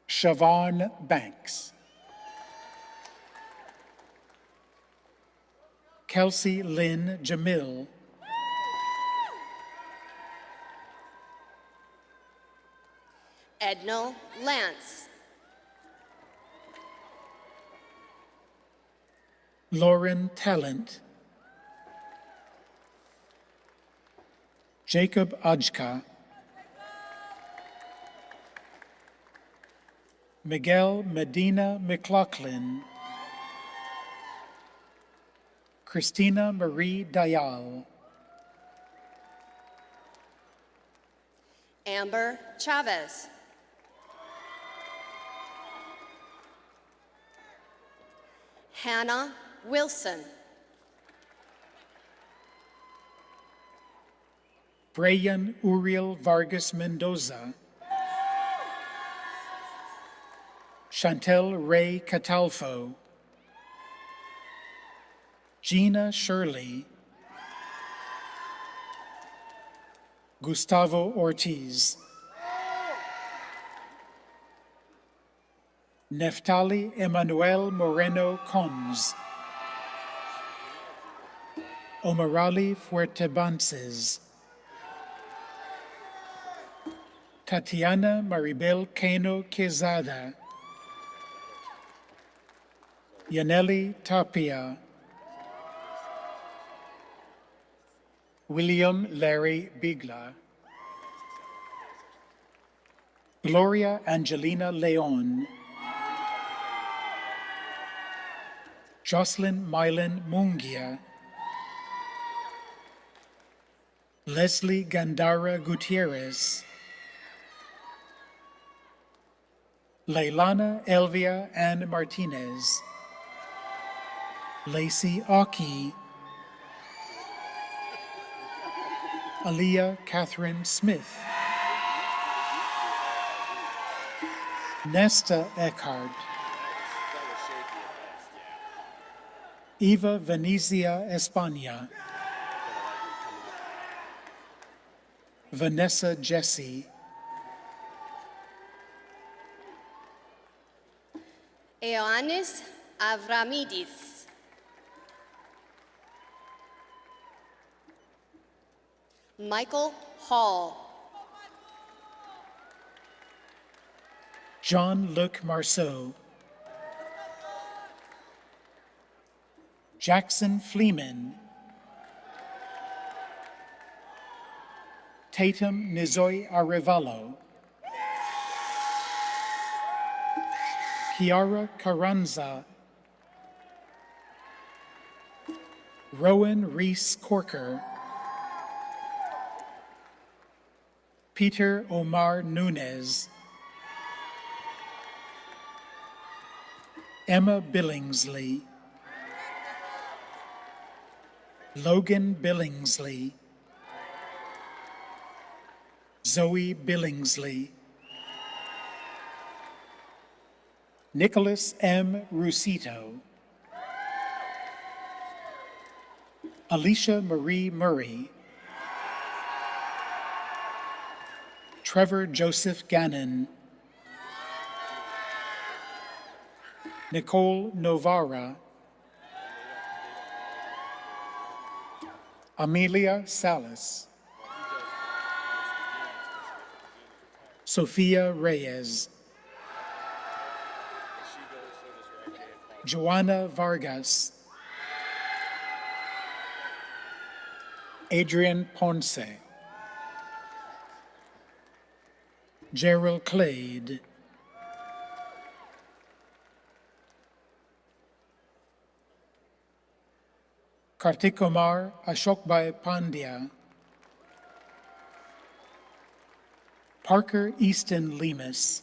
Siobhan Banks, Kelsey Lynn Jamil, Edno Lance, Lauren Talent, Jacob Ajka, Miguel Medina McLaughlin, Christina Marie Dayal, Amber Chavez, Hannah Wilson, Brian Uriel Vargas Mendoza, Chantel Ray Catalfo, Gina Shirley, Gustavo Ortiz, Neftali Emmanuel Moreno Cons, Omarali Fuertebances, Tatiana Maribel Cano Quezada, Yaneli Tapia, William Larry Bigla, Gloria Angelina Leon, Jocelyn Mylan Mungia, Leslie Gandara Gutierrez, Leilana Elvia Ann Martinez, Lacey Aki, Aliyah Catherine Smith, Nesta Eckhart, Eva Venezia España, Vanessa Jesse, Ioannis Avramidis, Michael Hall, Jean-Luc Marceau, Jackson Fleeman, Tatum Nizoy Arevalo, Kiara Carranza, Rowan Reese Corker, Peter Omar Nunez, Emma Billingsley, Logan Billingsley, Zoe Billingsley, Nicholas M. Rusito, Alicia Marie Murray, Trevor Joseph Gannon, Nicole Novara, Amelia Salas, Sophia Reyes, Joanna Vargas, Adrian Ponce, Gerald Clade, Kartikumar Ashokbhai Pandya, Parker Easton Lemus,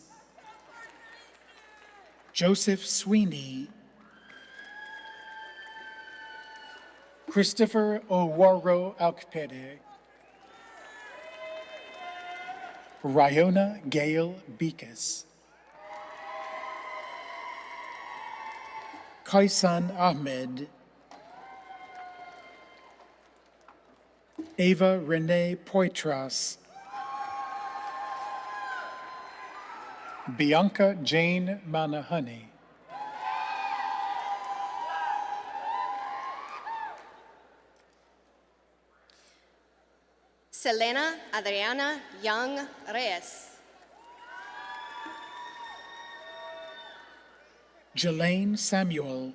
Joseph Sweeney, Christopher Oworo Alkpede, Ryona Gail Bekas, Kaisan Ahmed, Ava Renee Poitras, Bianca Jane Manahani, Selena Adriana Young Reyes, Jelaine Samuel,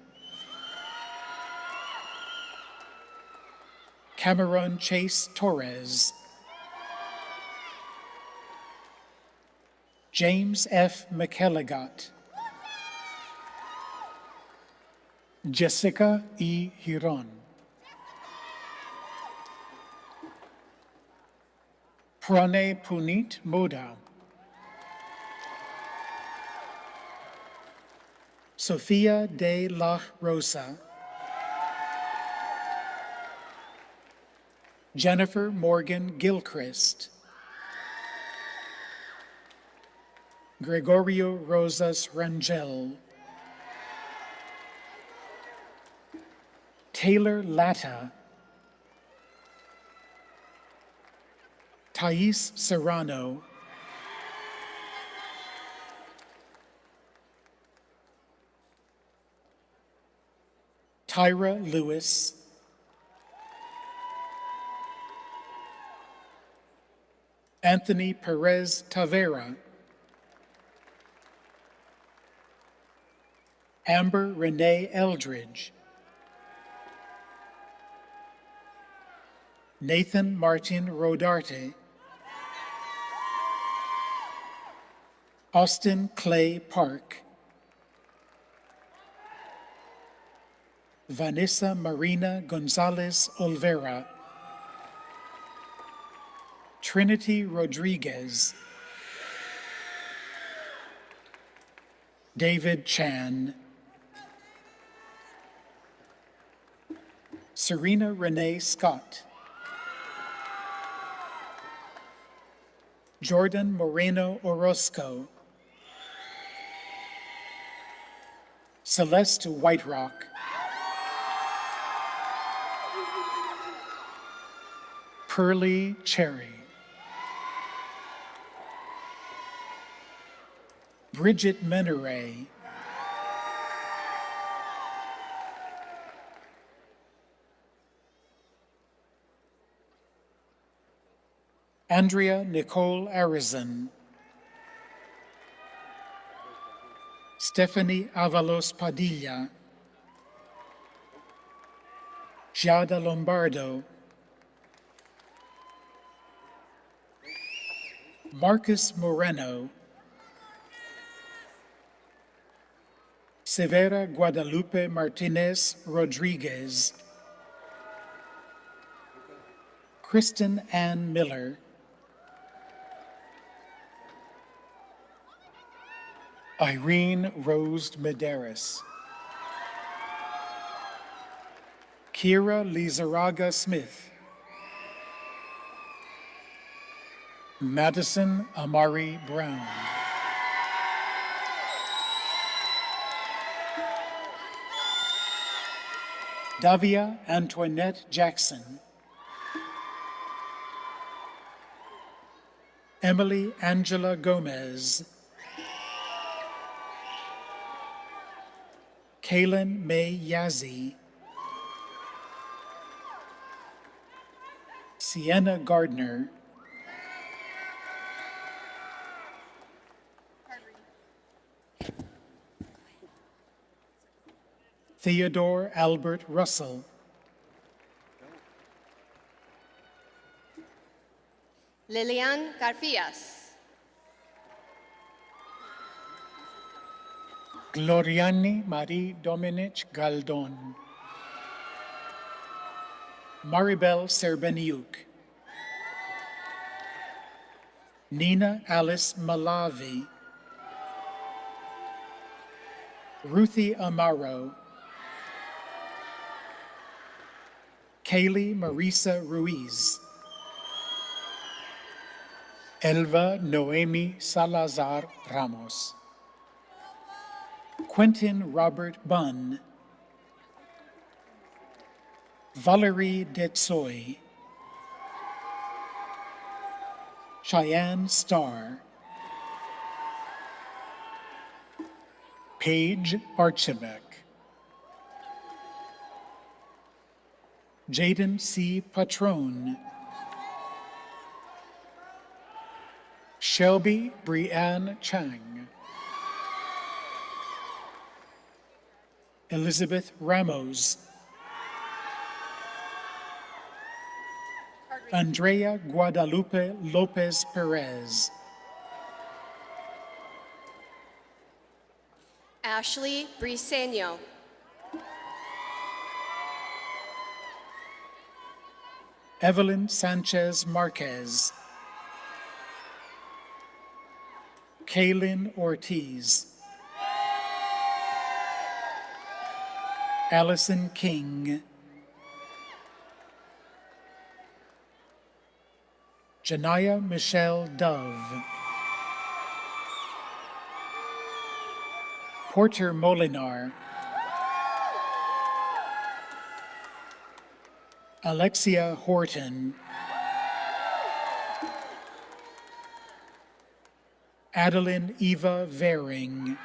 Cameron Chase Torres, James F. McElligott, Jessica E. Hiron, Pranay Puneet Moda, Sophia de la Rosa, Jennifer Morgan Gilchrist, Gregorio Rosas Rangel, Taylor Latta, Thais Serrano, Tyra Lewis, Anthony Perez Tavera, Amber Renee Eldridge, Nathan Martin Rodarte, Austin Clay Park, Vanessa Marina Gonzalez Olvera, Trinity Rodriguez, David Chan, Serena Renee Scott, Jordan Moreno Orozco, Celeste Whiterock, Pearly Cherry, Bridget Meneray, Andrea Nicole Arizan, Stephanie Avalos Padilla, Giada Lombardo, Marcus Moreno, Severa Guadalupe Martinez Rodriguez, Kristen Ann Miller, Irene Rose Medeiros, Kira Lizaraga Smith, Madison Amari Brown, Davia Antoinette Jackson, Emily Angela Gomez, Kaylin May Yazzie, Sienna Gardner, Theodore Albert Russell, Lilian Garfias, Gloriani Marie Dominic Galdon, Maribel Serbeniuk, Nina Alice Malavi, Ruthie Amaro, Kaylee Marisa Ruiz, Elva Noemi Salazar Ramos, Quentin Robert Bunn, Valerie Detsoy, Cheyenne Starr, Paige Archibek, Jaden C. Patron, Shelby Brianne Chang, Elizabeth Ramos, Andrea Guadalupe Lopez Perez, Ashley Briseño, Evelyn Sanchez Marquez, Kaylin Ortiz, Allison King, Janaya Michelle Dove, Porter Molinar, Alexia Horton, Adeline Eva Vering,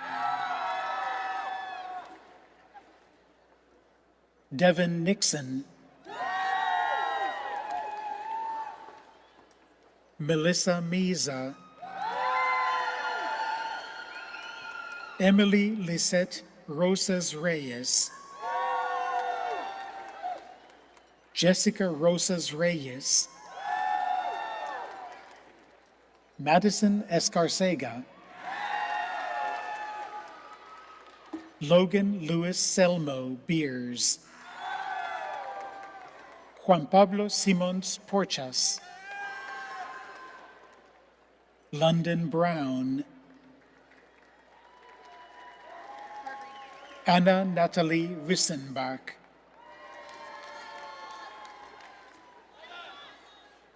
Devin Nixon, Melissa Meza, Emily Lisette Rosas Reyes, Jessica Rosas Reyes, Madison Escarcega, Logan Luis Selmo Beers, Juan Pablo Simons Porchas, London Brown, Anna Natalie Wissenbach,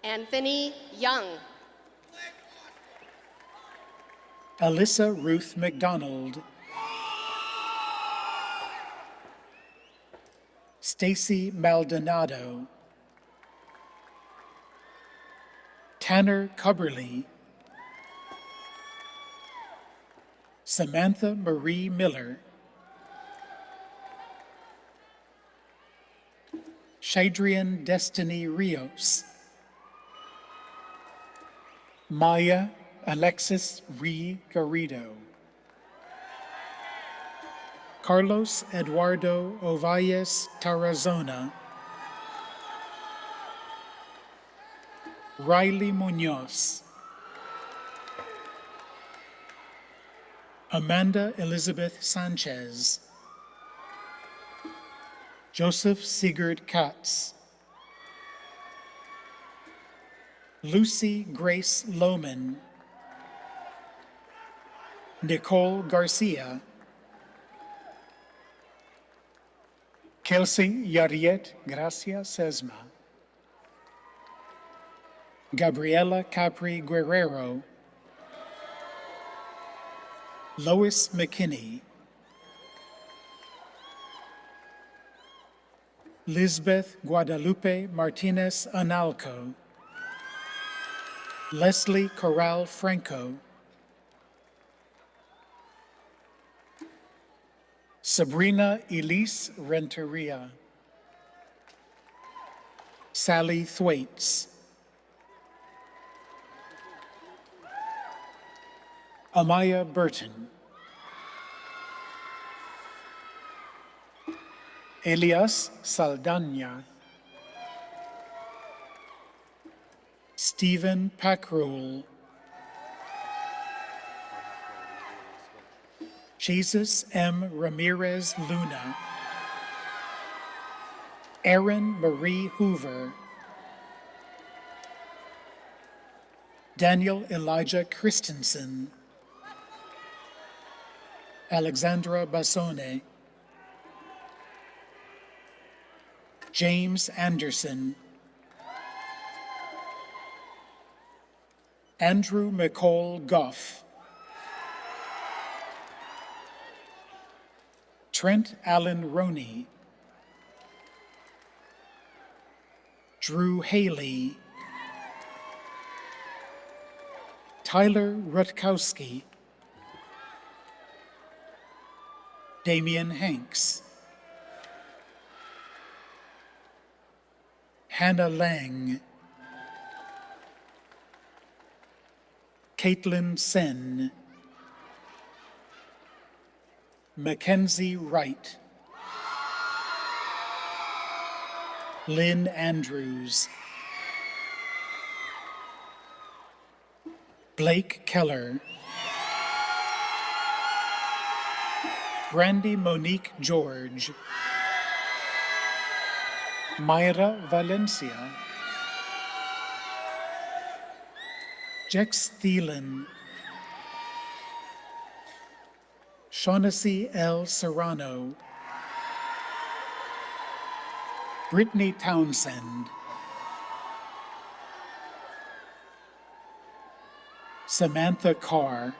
Anthony Young, Alyssa Ruth McDonald, Stacy Maldonado, Tanner Cubberly, Samantha Marie Miller, Shadrian Destiny Rios, Maya Alexis Ree Garrido, Carlos Eduardo Ovalles Tarazona, Riley Munoz, Amanda Elizabeth Sanchez, Joseph Sigurd Katz, Lucy Grace Lohman, Nicole Garcia, Kelsey Yariet Gracia Sesma, Gabriela Capri Guerrero, Lois McKinney, Lisbeth Guadalupe Martinez Analco, Leslie Corral Franco, Sabrina Elise Renteria, Sally Thwaites, Amaya Burton, Elias Saldana, Stephen Packrell, Jesus M. Ramirez Luna, Erin Marie Hoover, Daniel Elijah Christensen, Alexandra Bassone, James Anderson, Andrew McCall Goff, Trent Allen Roney, Drew Haley, Tyler Rutkowski, Damian Hanks, Hannah Lang, Caitlin Sen, Mackenzie Wright, Lynn Andrews, Blake Keller, Brandy Monique George, Mayra Valencia, Jex Thielen, Shaughnessy L. Serrano, Brittany Townsend, Samantha Carr,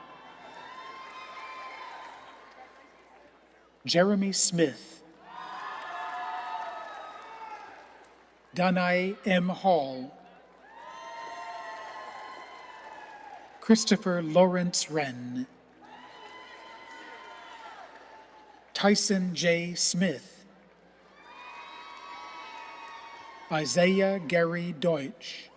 Jeremy Smith, Danae M. Hall, Christopher Lawrence Wren, Tyson J. Smith, Isaiah Gary Deutsch,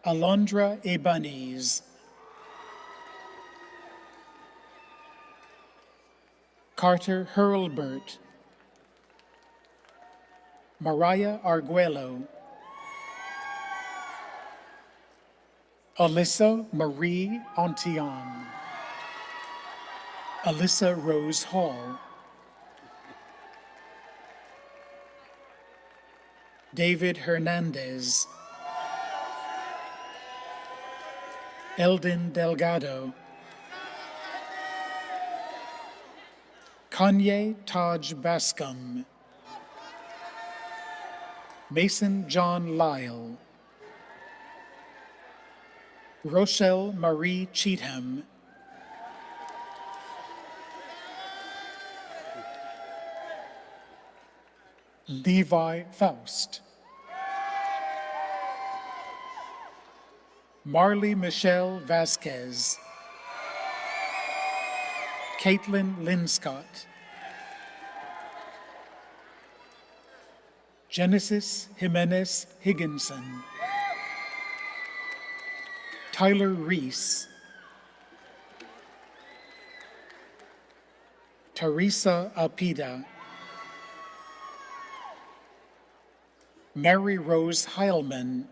Alondra Ibanez, Carter Hurlbert, Mariah Arguello, Alyssa Marie Antion, Alyssa Rose Hall, David Hernandez, Eldon Delgado, Kanye Taj Bascom, Mason John Lyle, Rochelle Marie Cheatham, Levi Faust, Marley Michelle Vasquez, Caitlin Linscott, Genesis Jimenez Higginson, Tyler Reese, Teresa Alpida, Mary Rose Heilman,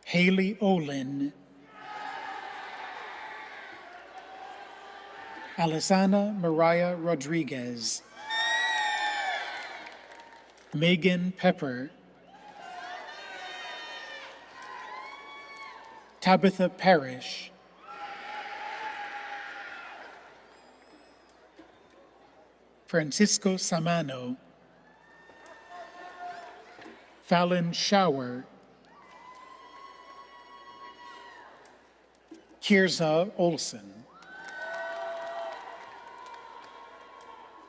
Haley Olin, Alisana Mariah Rodriguez, Megan Pepper, Tabitha Parrish, Francisco Samano, Fallon Shower, Kirza Olson,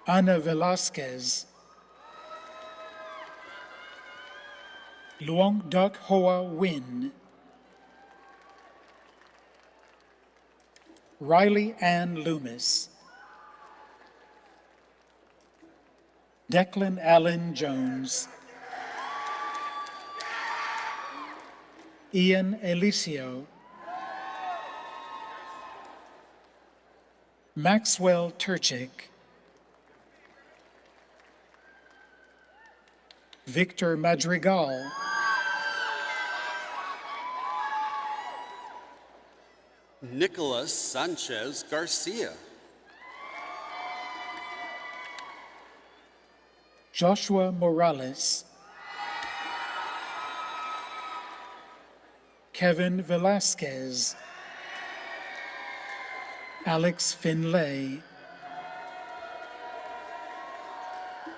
Ana Velasquez, Luong Duk Hoa Win, Riley Ann Loomis, Declan Allen Jones, Ian Elisio, Maxwell Turchik, Victor Madrigal, Nicholas Sanchez Garcia, Joshua Morales, Kevin Velasquez, Alex Finlay,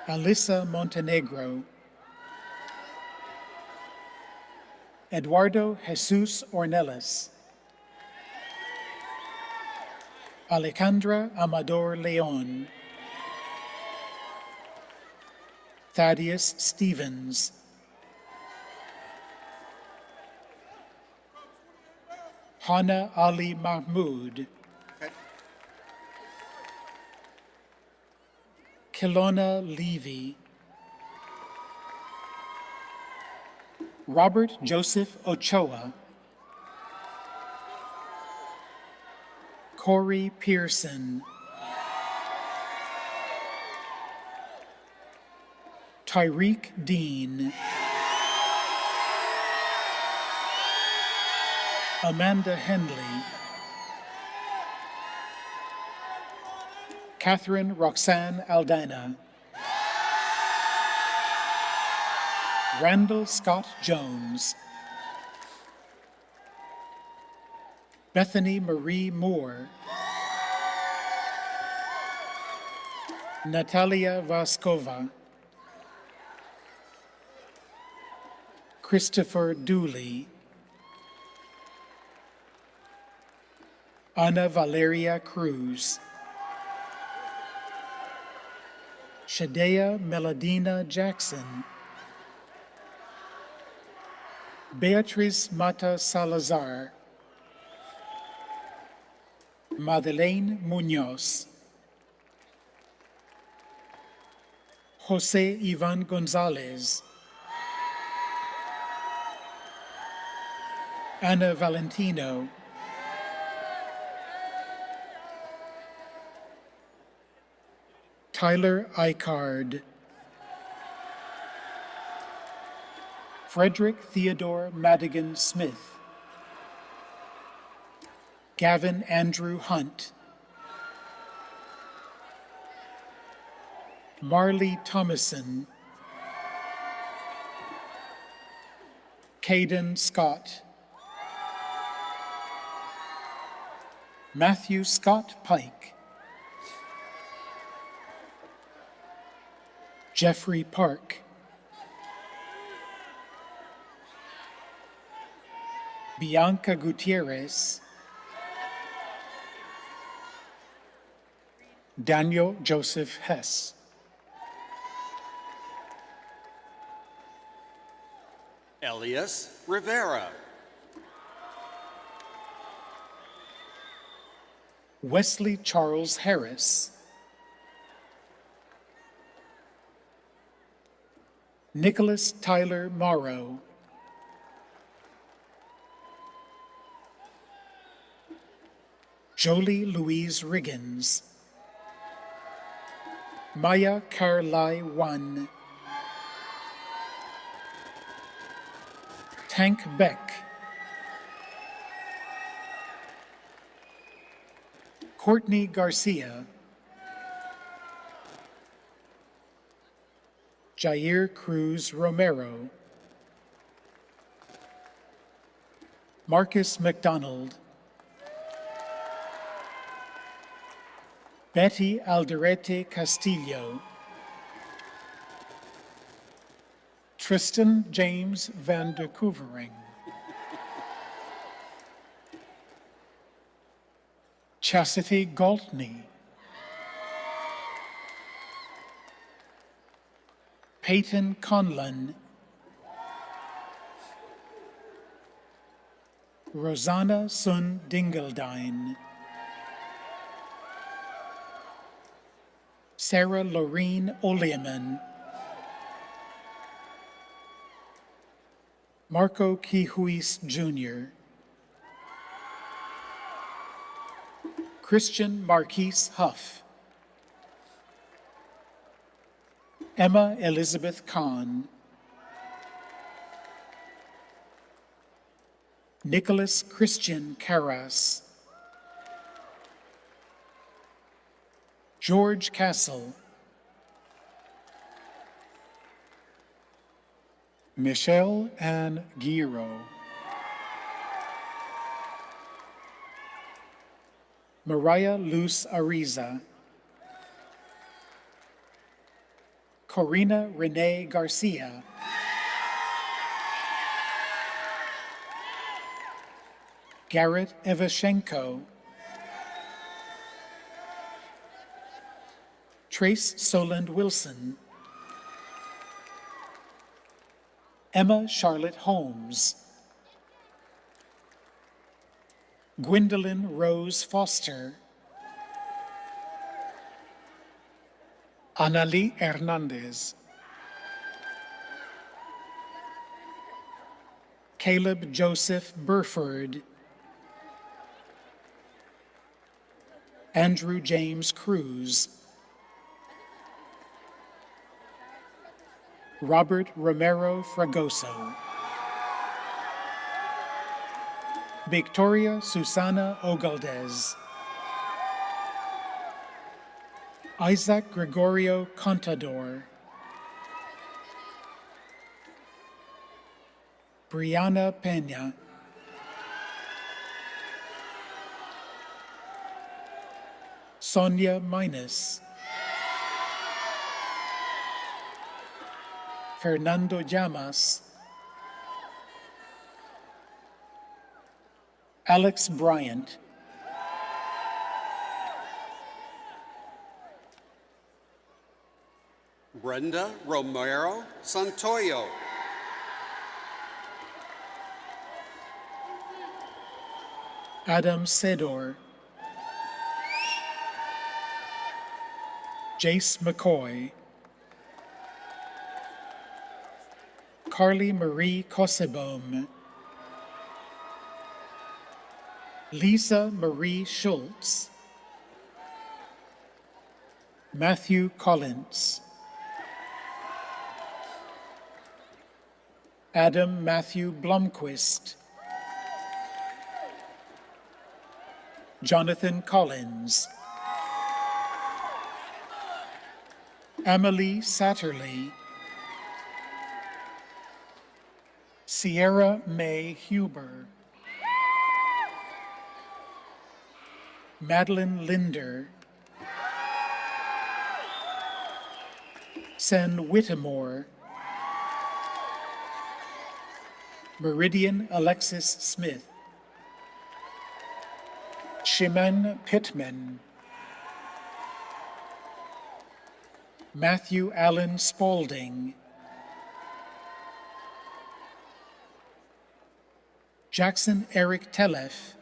Alyssa Montenegro, Eduardo Jesus Ornelas, Alejandra Amador Leon, Thaddeus Stevens, Hana Ali Mahmood, Kilona Levy, Robert Joseph Ochoa, Corey Pearson, Tyreek Dean, Amanda Henley, Catherine Roxanne Aldana, Randall Scott Jones, Bethany Marie Moore, Natalia Vaskova, Christopher Dooley, Ana Valeria Cruz, Shadea Meladina Jackson, Beatriz Mata Salazar, Madeleine Munoz, Jose Ivan Gonzalez, Ana Valentino, Tyler Icard, Frederick Theodore Madigan Smith, Gavin Andrew Hunt, Marley Thomason, Caden Scott, Matthew Scott Pike, Jeffrey Park, Bianca Gutierrez, Daniel Joseph Hess, Elias Rivera, Wesley Charles Harris, Nicholas Tyler Morrow, Jolie Louise Riggins, Maya Carly Wan, Tank Beck, Courtney Garcia, Jair Cruz Romero, Marcus McDonald, Betty Alderete Castillo, Tristan James Van der Koevering, Chastity Galtney, Peyton Conlon, Rosanna Sun Dingeldine, Sarah Lorene Oleaman, Marco Quijuis Jr., Christian Marquise Huff, Emma Elizabeth Kahn, Nicholas Christian Carras, George Castle, Michelle Ann Guiro, Mariah Luz Ariza, Corina Renee Garcia, Garrett Evashenko, Trace Soland Wilson, Emma Charlotte Holmes, Gwendolyn Rose Foster, Anali Hernandez, Caleb Joseph Burford, Andrew James Cruz, Robert Romero Fragoso, Victoria Susana Ogaldez, Isaac Gregorio Contador, Brianna Peña, Sonia Minus, Fernando Llamas, Alex Bryant, Brenda Romero Santoyo. Adam Sedor, Jace McCoy, Carly Marie Kossebom, Lisa Marie Schultz, Matthew Collins, Adam Matthew Blomquist, Jonathan Collins, Amelie Satterley, Sierra May Huber, Madeline Linder, Sen Whittemore, Meridian Alexis Smith, Shiman Pittman, Matthew Allen Spaulding, Jackson Eric Telef,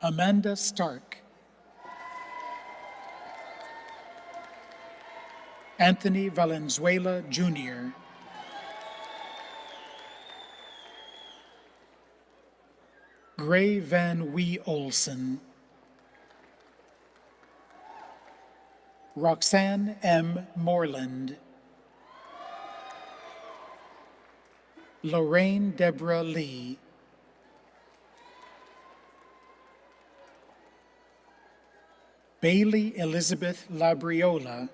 Amanda Stark, Anthony Valenzuela Jr., Gray Van Wee Olson, Roxanne M. Moreland, Lorraine Deborah Lee, Bailey Elizabeth Labriola,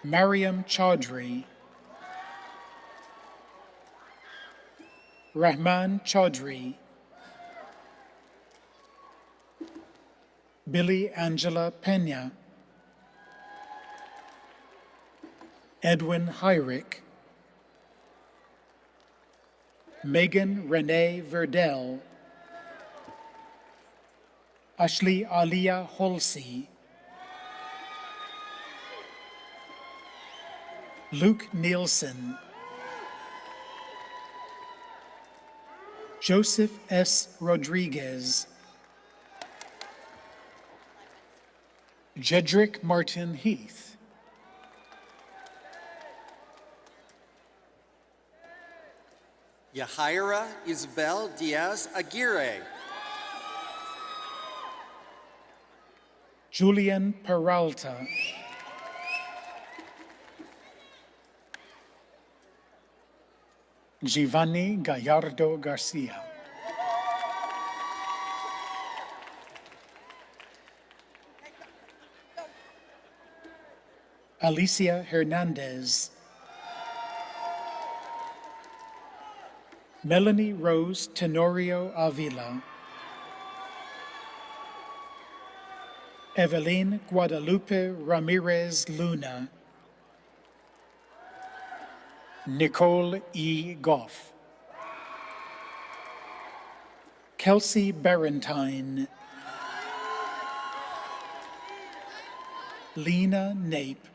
Mariam Chaudhry, Rahman Chaudhry, Billy Angela Pena, Edwin Hyrick, Megan Renee Verdell, Ashley Alia Holsey, Luke Nielsen, Joseph S. Rodriguez, Jedrick Martin Heath, Yahaira Isabel Diaz Aguirre. Julian Peralta, Giovanni Gallardo Garcia, Alicia Hernandez, Melanie Rose Tenorio Avila, Evelyn Guadalupe Ramirez Luna, Nicole E. Goff, Kelsey Barentine, Lena Nape,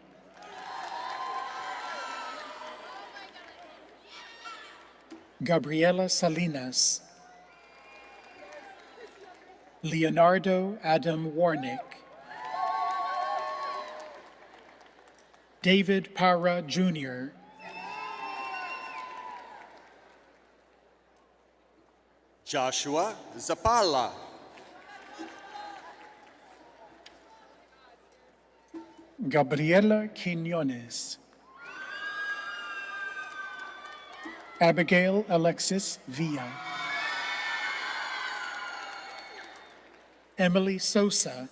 Gabriela Salinas, Leonardo Adam Warnick, David Parra Jr., Joshua Zapala. Gabriela Quinones, Abigail Alexis Villa, Emily Sosa,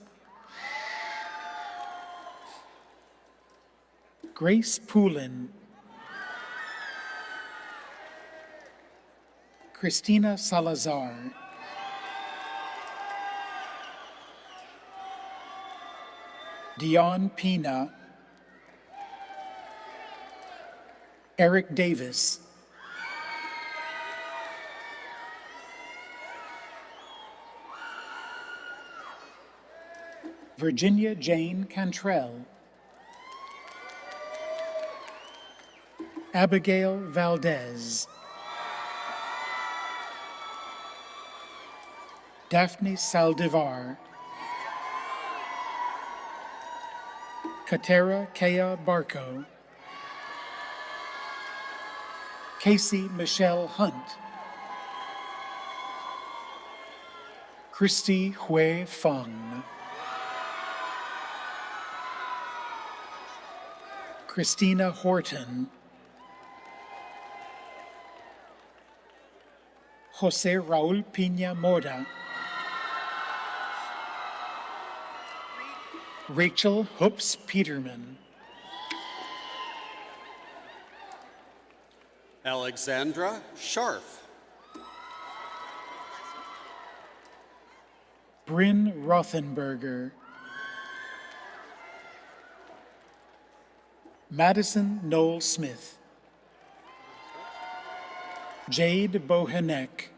Grace Poulin, Christina Salazar, Dion Pina, Eric Davis, Virginia Jane Cantrell, Abigail Valdez, Daphne Saldivar, Katera Kea Barco, Casey Michelle Hunt, Christy Hui Fung, Christina Horton, Jose Raul Pina Mora, Rachel Hoops Peterman, Alexandra Scharf. Bryn Rothenberger, Madison Noel Smith, Jade Bohenek,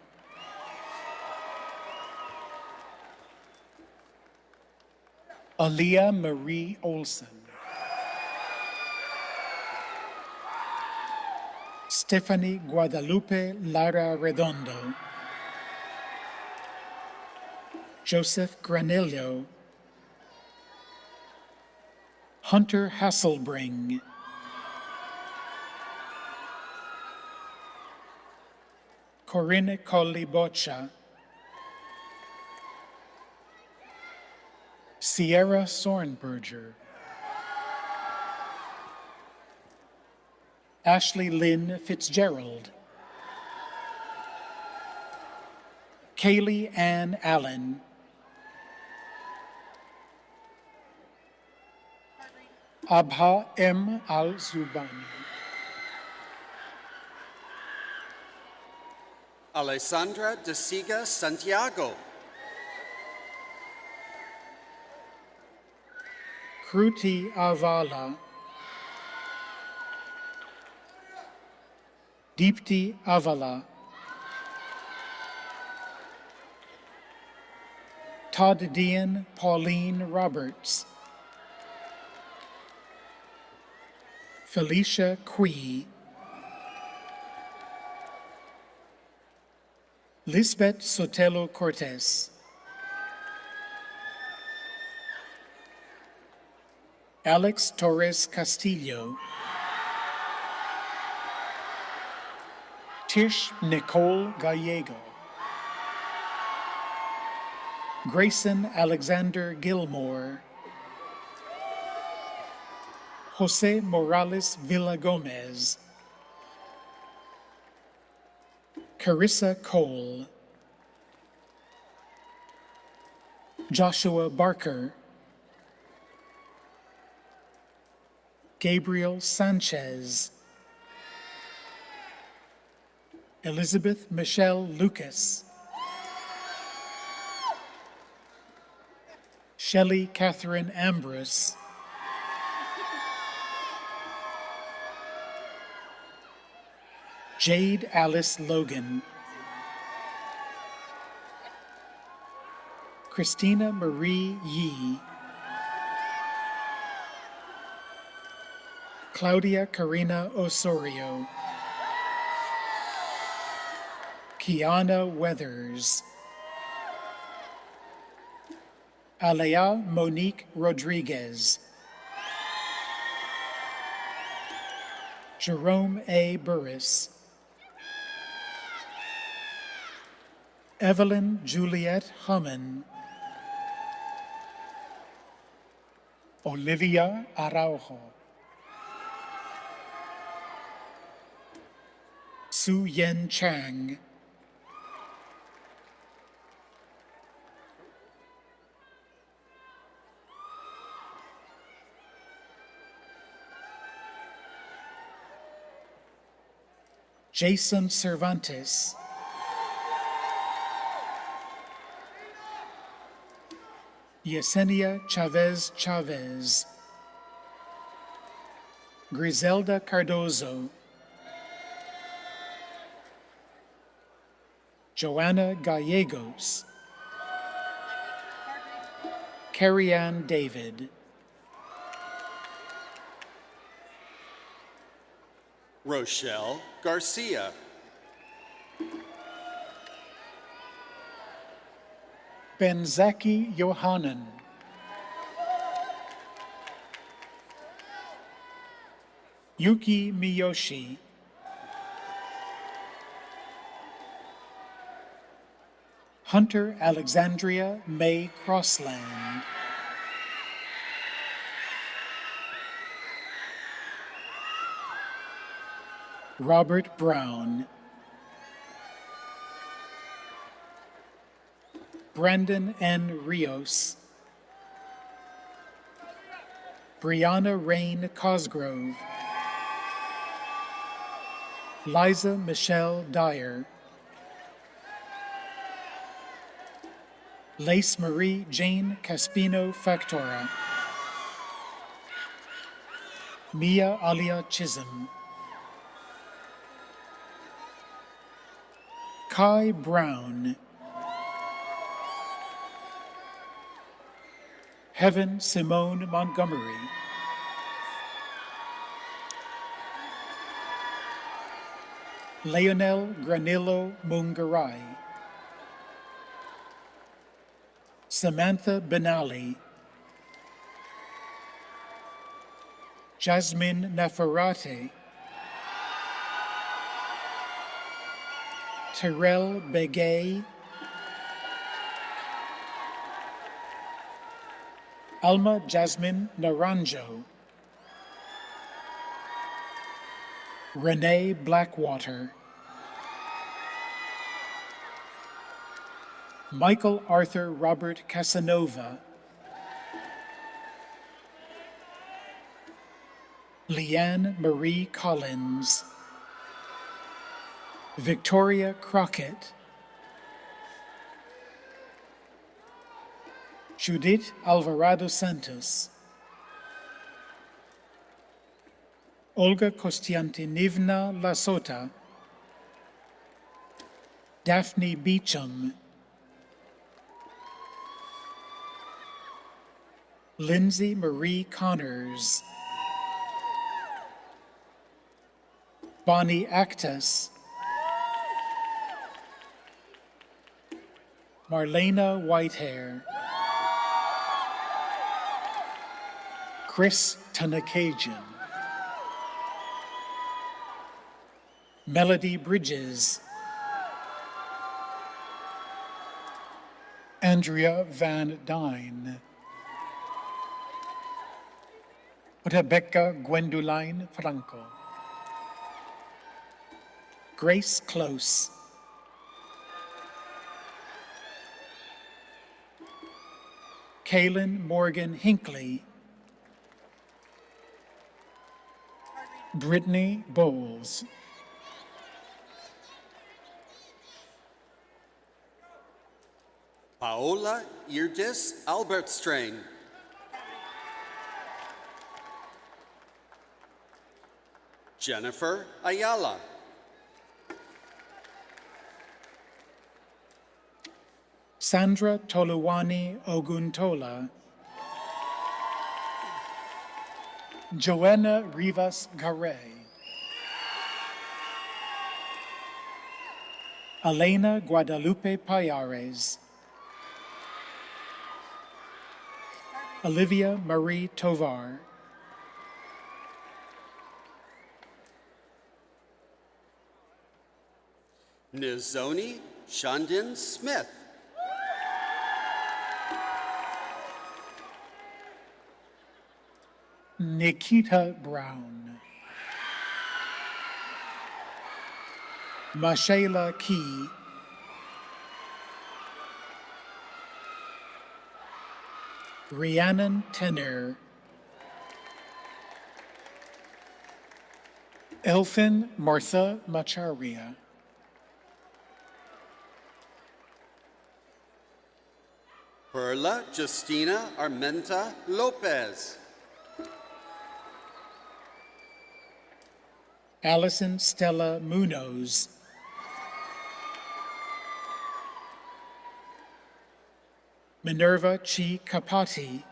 Aaliyah Marie Olson, Stephanie Guadalupe Lara Redondo, Joseph Granillo, Hunter Hasselbring, Corinne Colli Boccia, Sierra Sornberger, Ashley Lynn Fitzgerald, Kaylee Ann Allen, Abha M. Al-Zubani, Alessandra de Siga Santiago. Kruti Avala, Deepti Avala, Todd Dean Pauline Roberts, Felicia Quee, Lisbeth Sotelo Cortez, Alex Torres Castillo, Tish Nicole Gallego, Grayson Alexander Gilmore, Jose Morales Villagomez, Carissa Cole, Joshua Barker, Gabriel Sanchez, Elizabeth Michelle Lucas, Shelley Catherine Ambrose, Jade Alice Logan, Christina Marie Yee, Claudia Karina Osorio, Kiana Weathers, Alea Monique Rodriguez, Jerome A. Burris, Evelyn Juliet Humman, Olivia Araujo, Su Yen Chang, Jason Cervantes, Yesenia Chavez Chavez, Griselda Cardozo, Joanna Gallegos, Carrie-Ann David, Rochelle Garcia, Benzaki Yohanan, Yuki Miyoshi, Hunter Alexandria May Crossland, Robert Brown, Brandon N. Rios, Brianna Rain Cosgrove, Liza Michelle Dyer, Lace Marie Jane Caspino Factora, Mia Alia Chisholm, Kai Brown, Heaven Simone Montgomery, Leonel Granillo Mungaray, Samantha Benali, Jasmine Nafarate, Terrell Begay, Alma Jasmine Naranjo, Renee Blackwater, Michael Arthur Robert Casanova, Leanne Marie Collins, Victoria Crockett, Judith Alvarado Santos, Olga Kostiantinivna Lasota, Daphne Beecham, Lindsay Marie Connors, Bonnie Actas, Marlena Whitehair, Chris Tanakajian, Melody Bridges, Andrea Van Dyne, Rebecca Gwendoline Franco, Grace Close, Kaylin Morgan Hinckley, Brittany Bowles, Paola Irdis Albertstrain, Jennifer Ayala, Sandra Toluwani Oguntola, Joanna Rivas Garay, Elena Guadalupe Payares, Olivia Marie Tovar, Nizoni Shandin Smith, Nikita Brown, Mashayla Key, Rhiannon Tenner, Elfin Martha Macharia, Perla Justina Armenta Lopez, Allison Stella Munoz, Minerva Chi Kapati,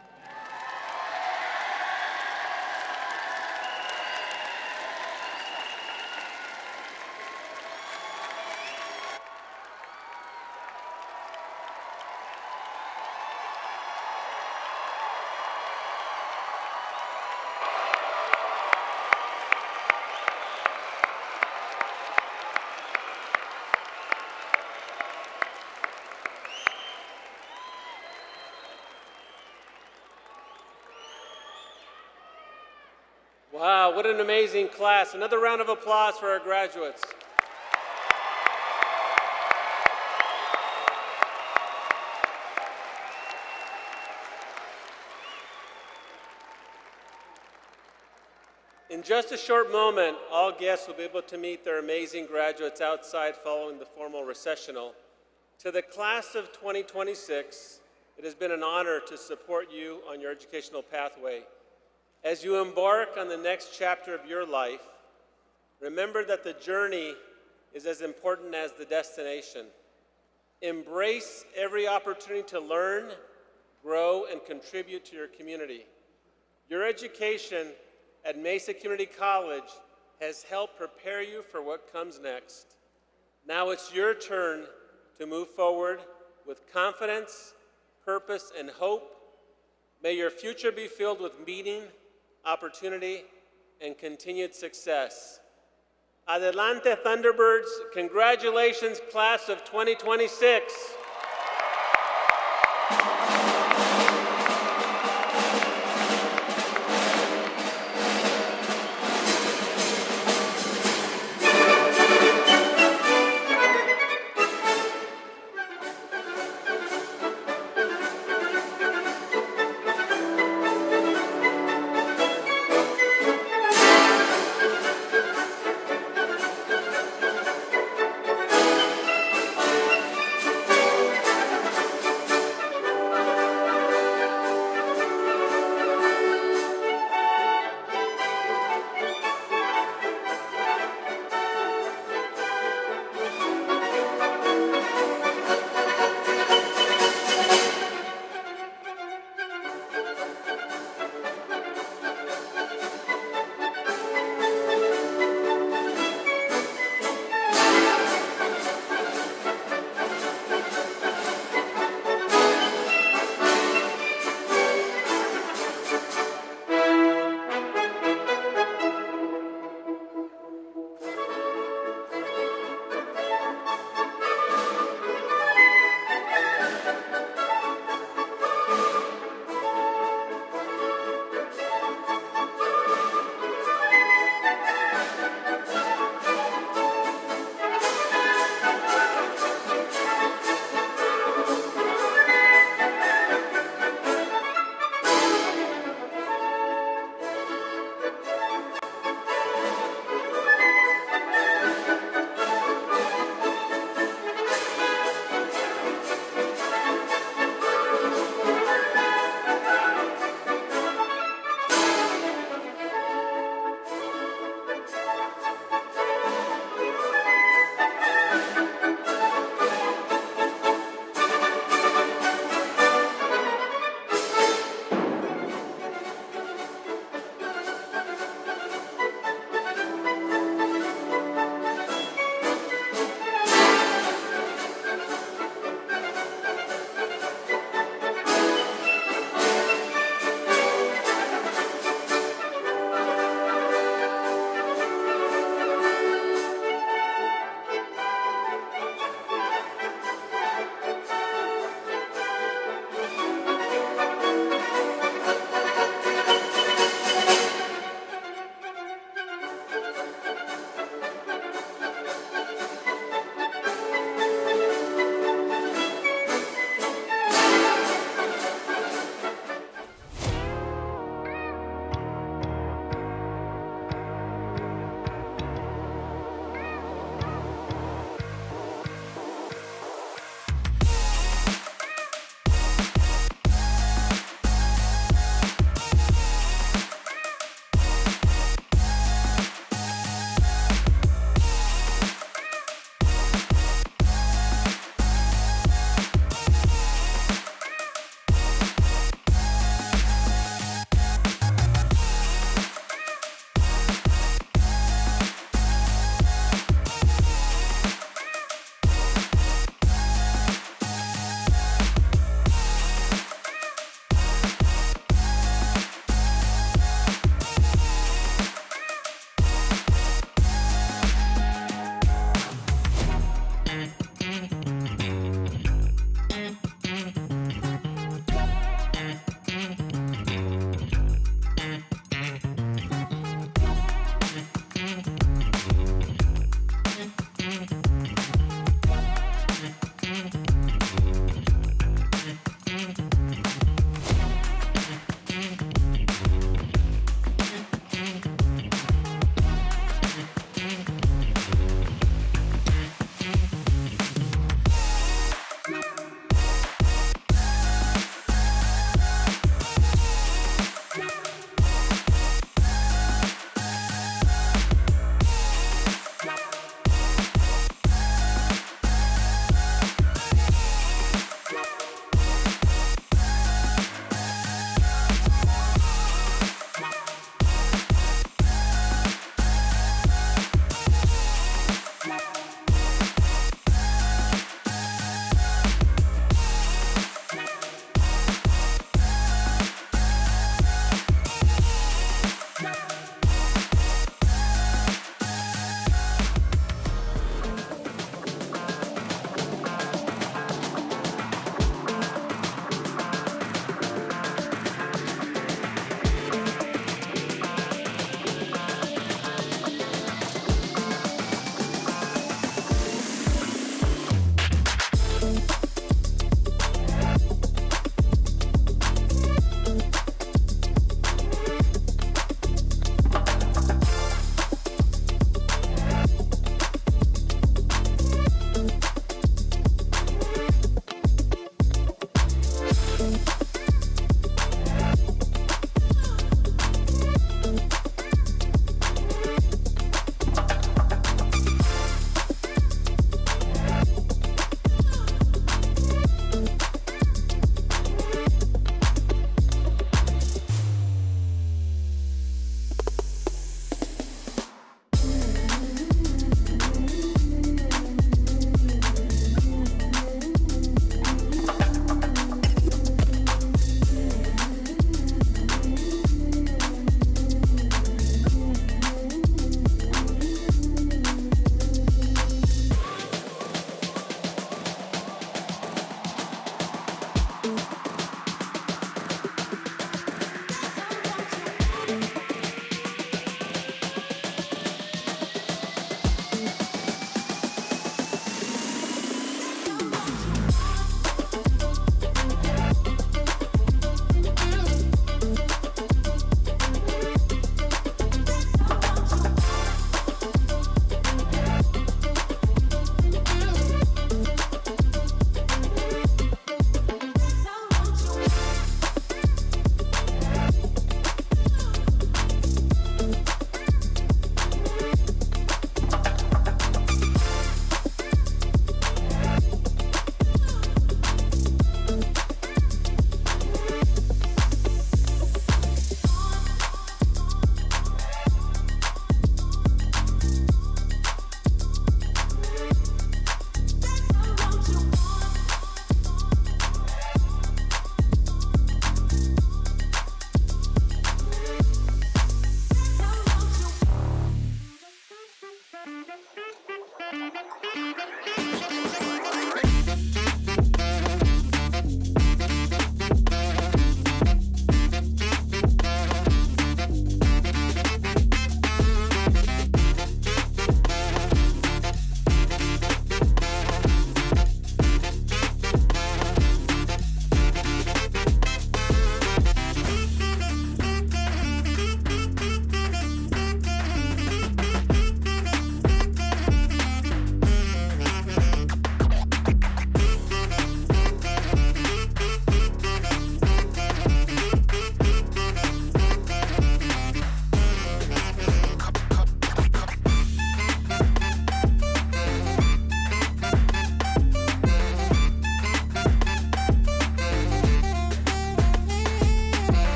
Wow, what an amazing class. Another round of applause for our graduates. In just a short moment, all guests will be able to meet their amazing graduates outside following the formal recessional. To the class of 2026, it has been an honor to support you on your educational pathway. As you embark on the next chapter of your life, remember that the journey is as important as the destination. Embrace every opportunity to learn, grow, and contribute to your community. Your education at Mesa Community College has helped prepare you for what comes next. Now it's your turn to move forward with confidence, purpose, and hope. May your future be filled with meaning, opportunity, and continued success. Adelante Thunderbirds, congratulations class of 2026.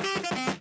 Thank you.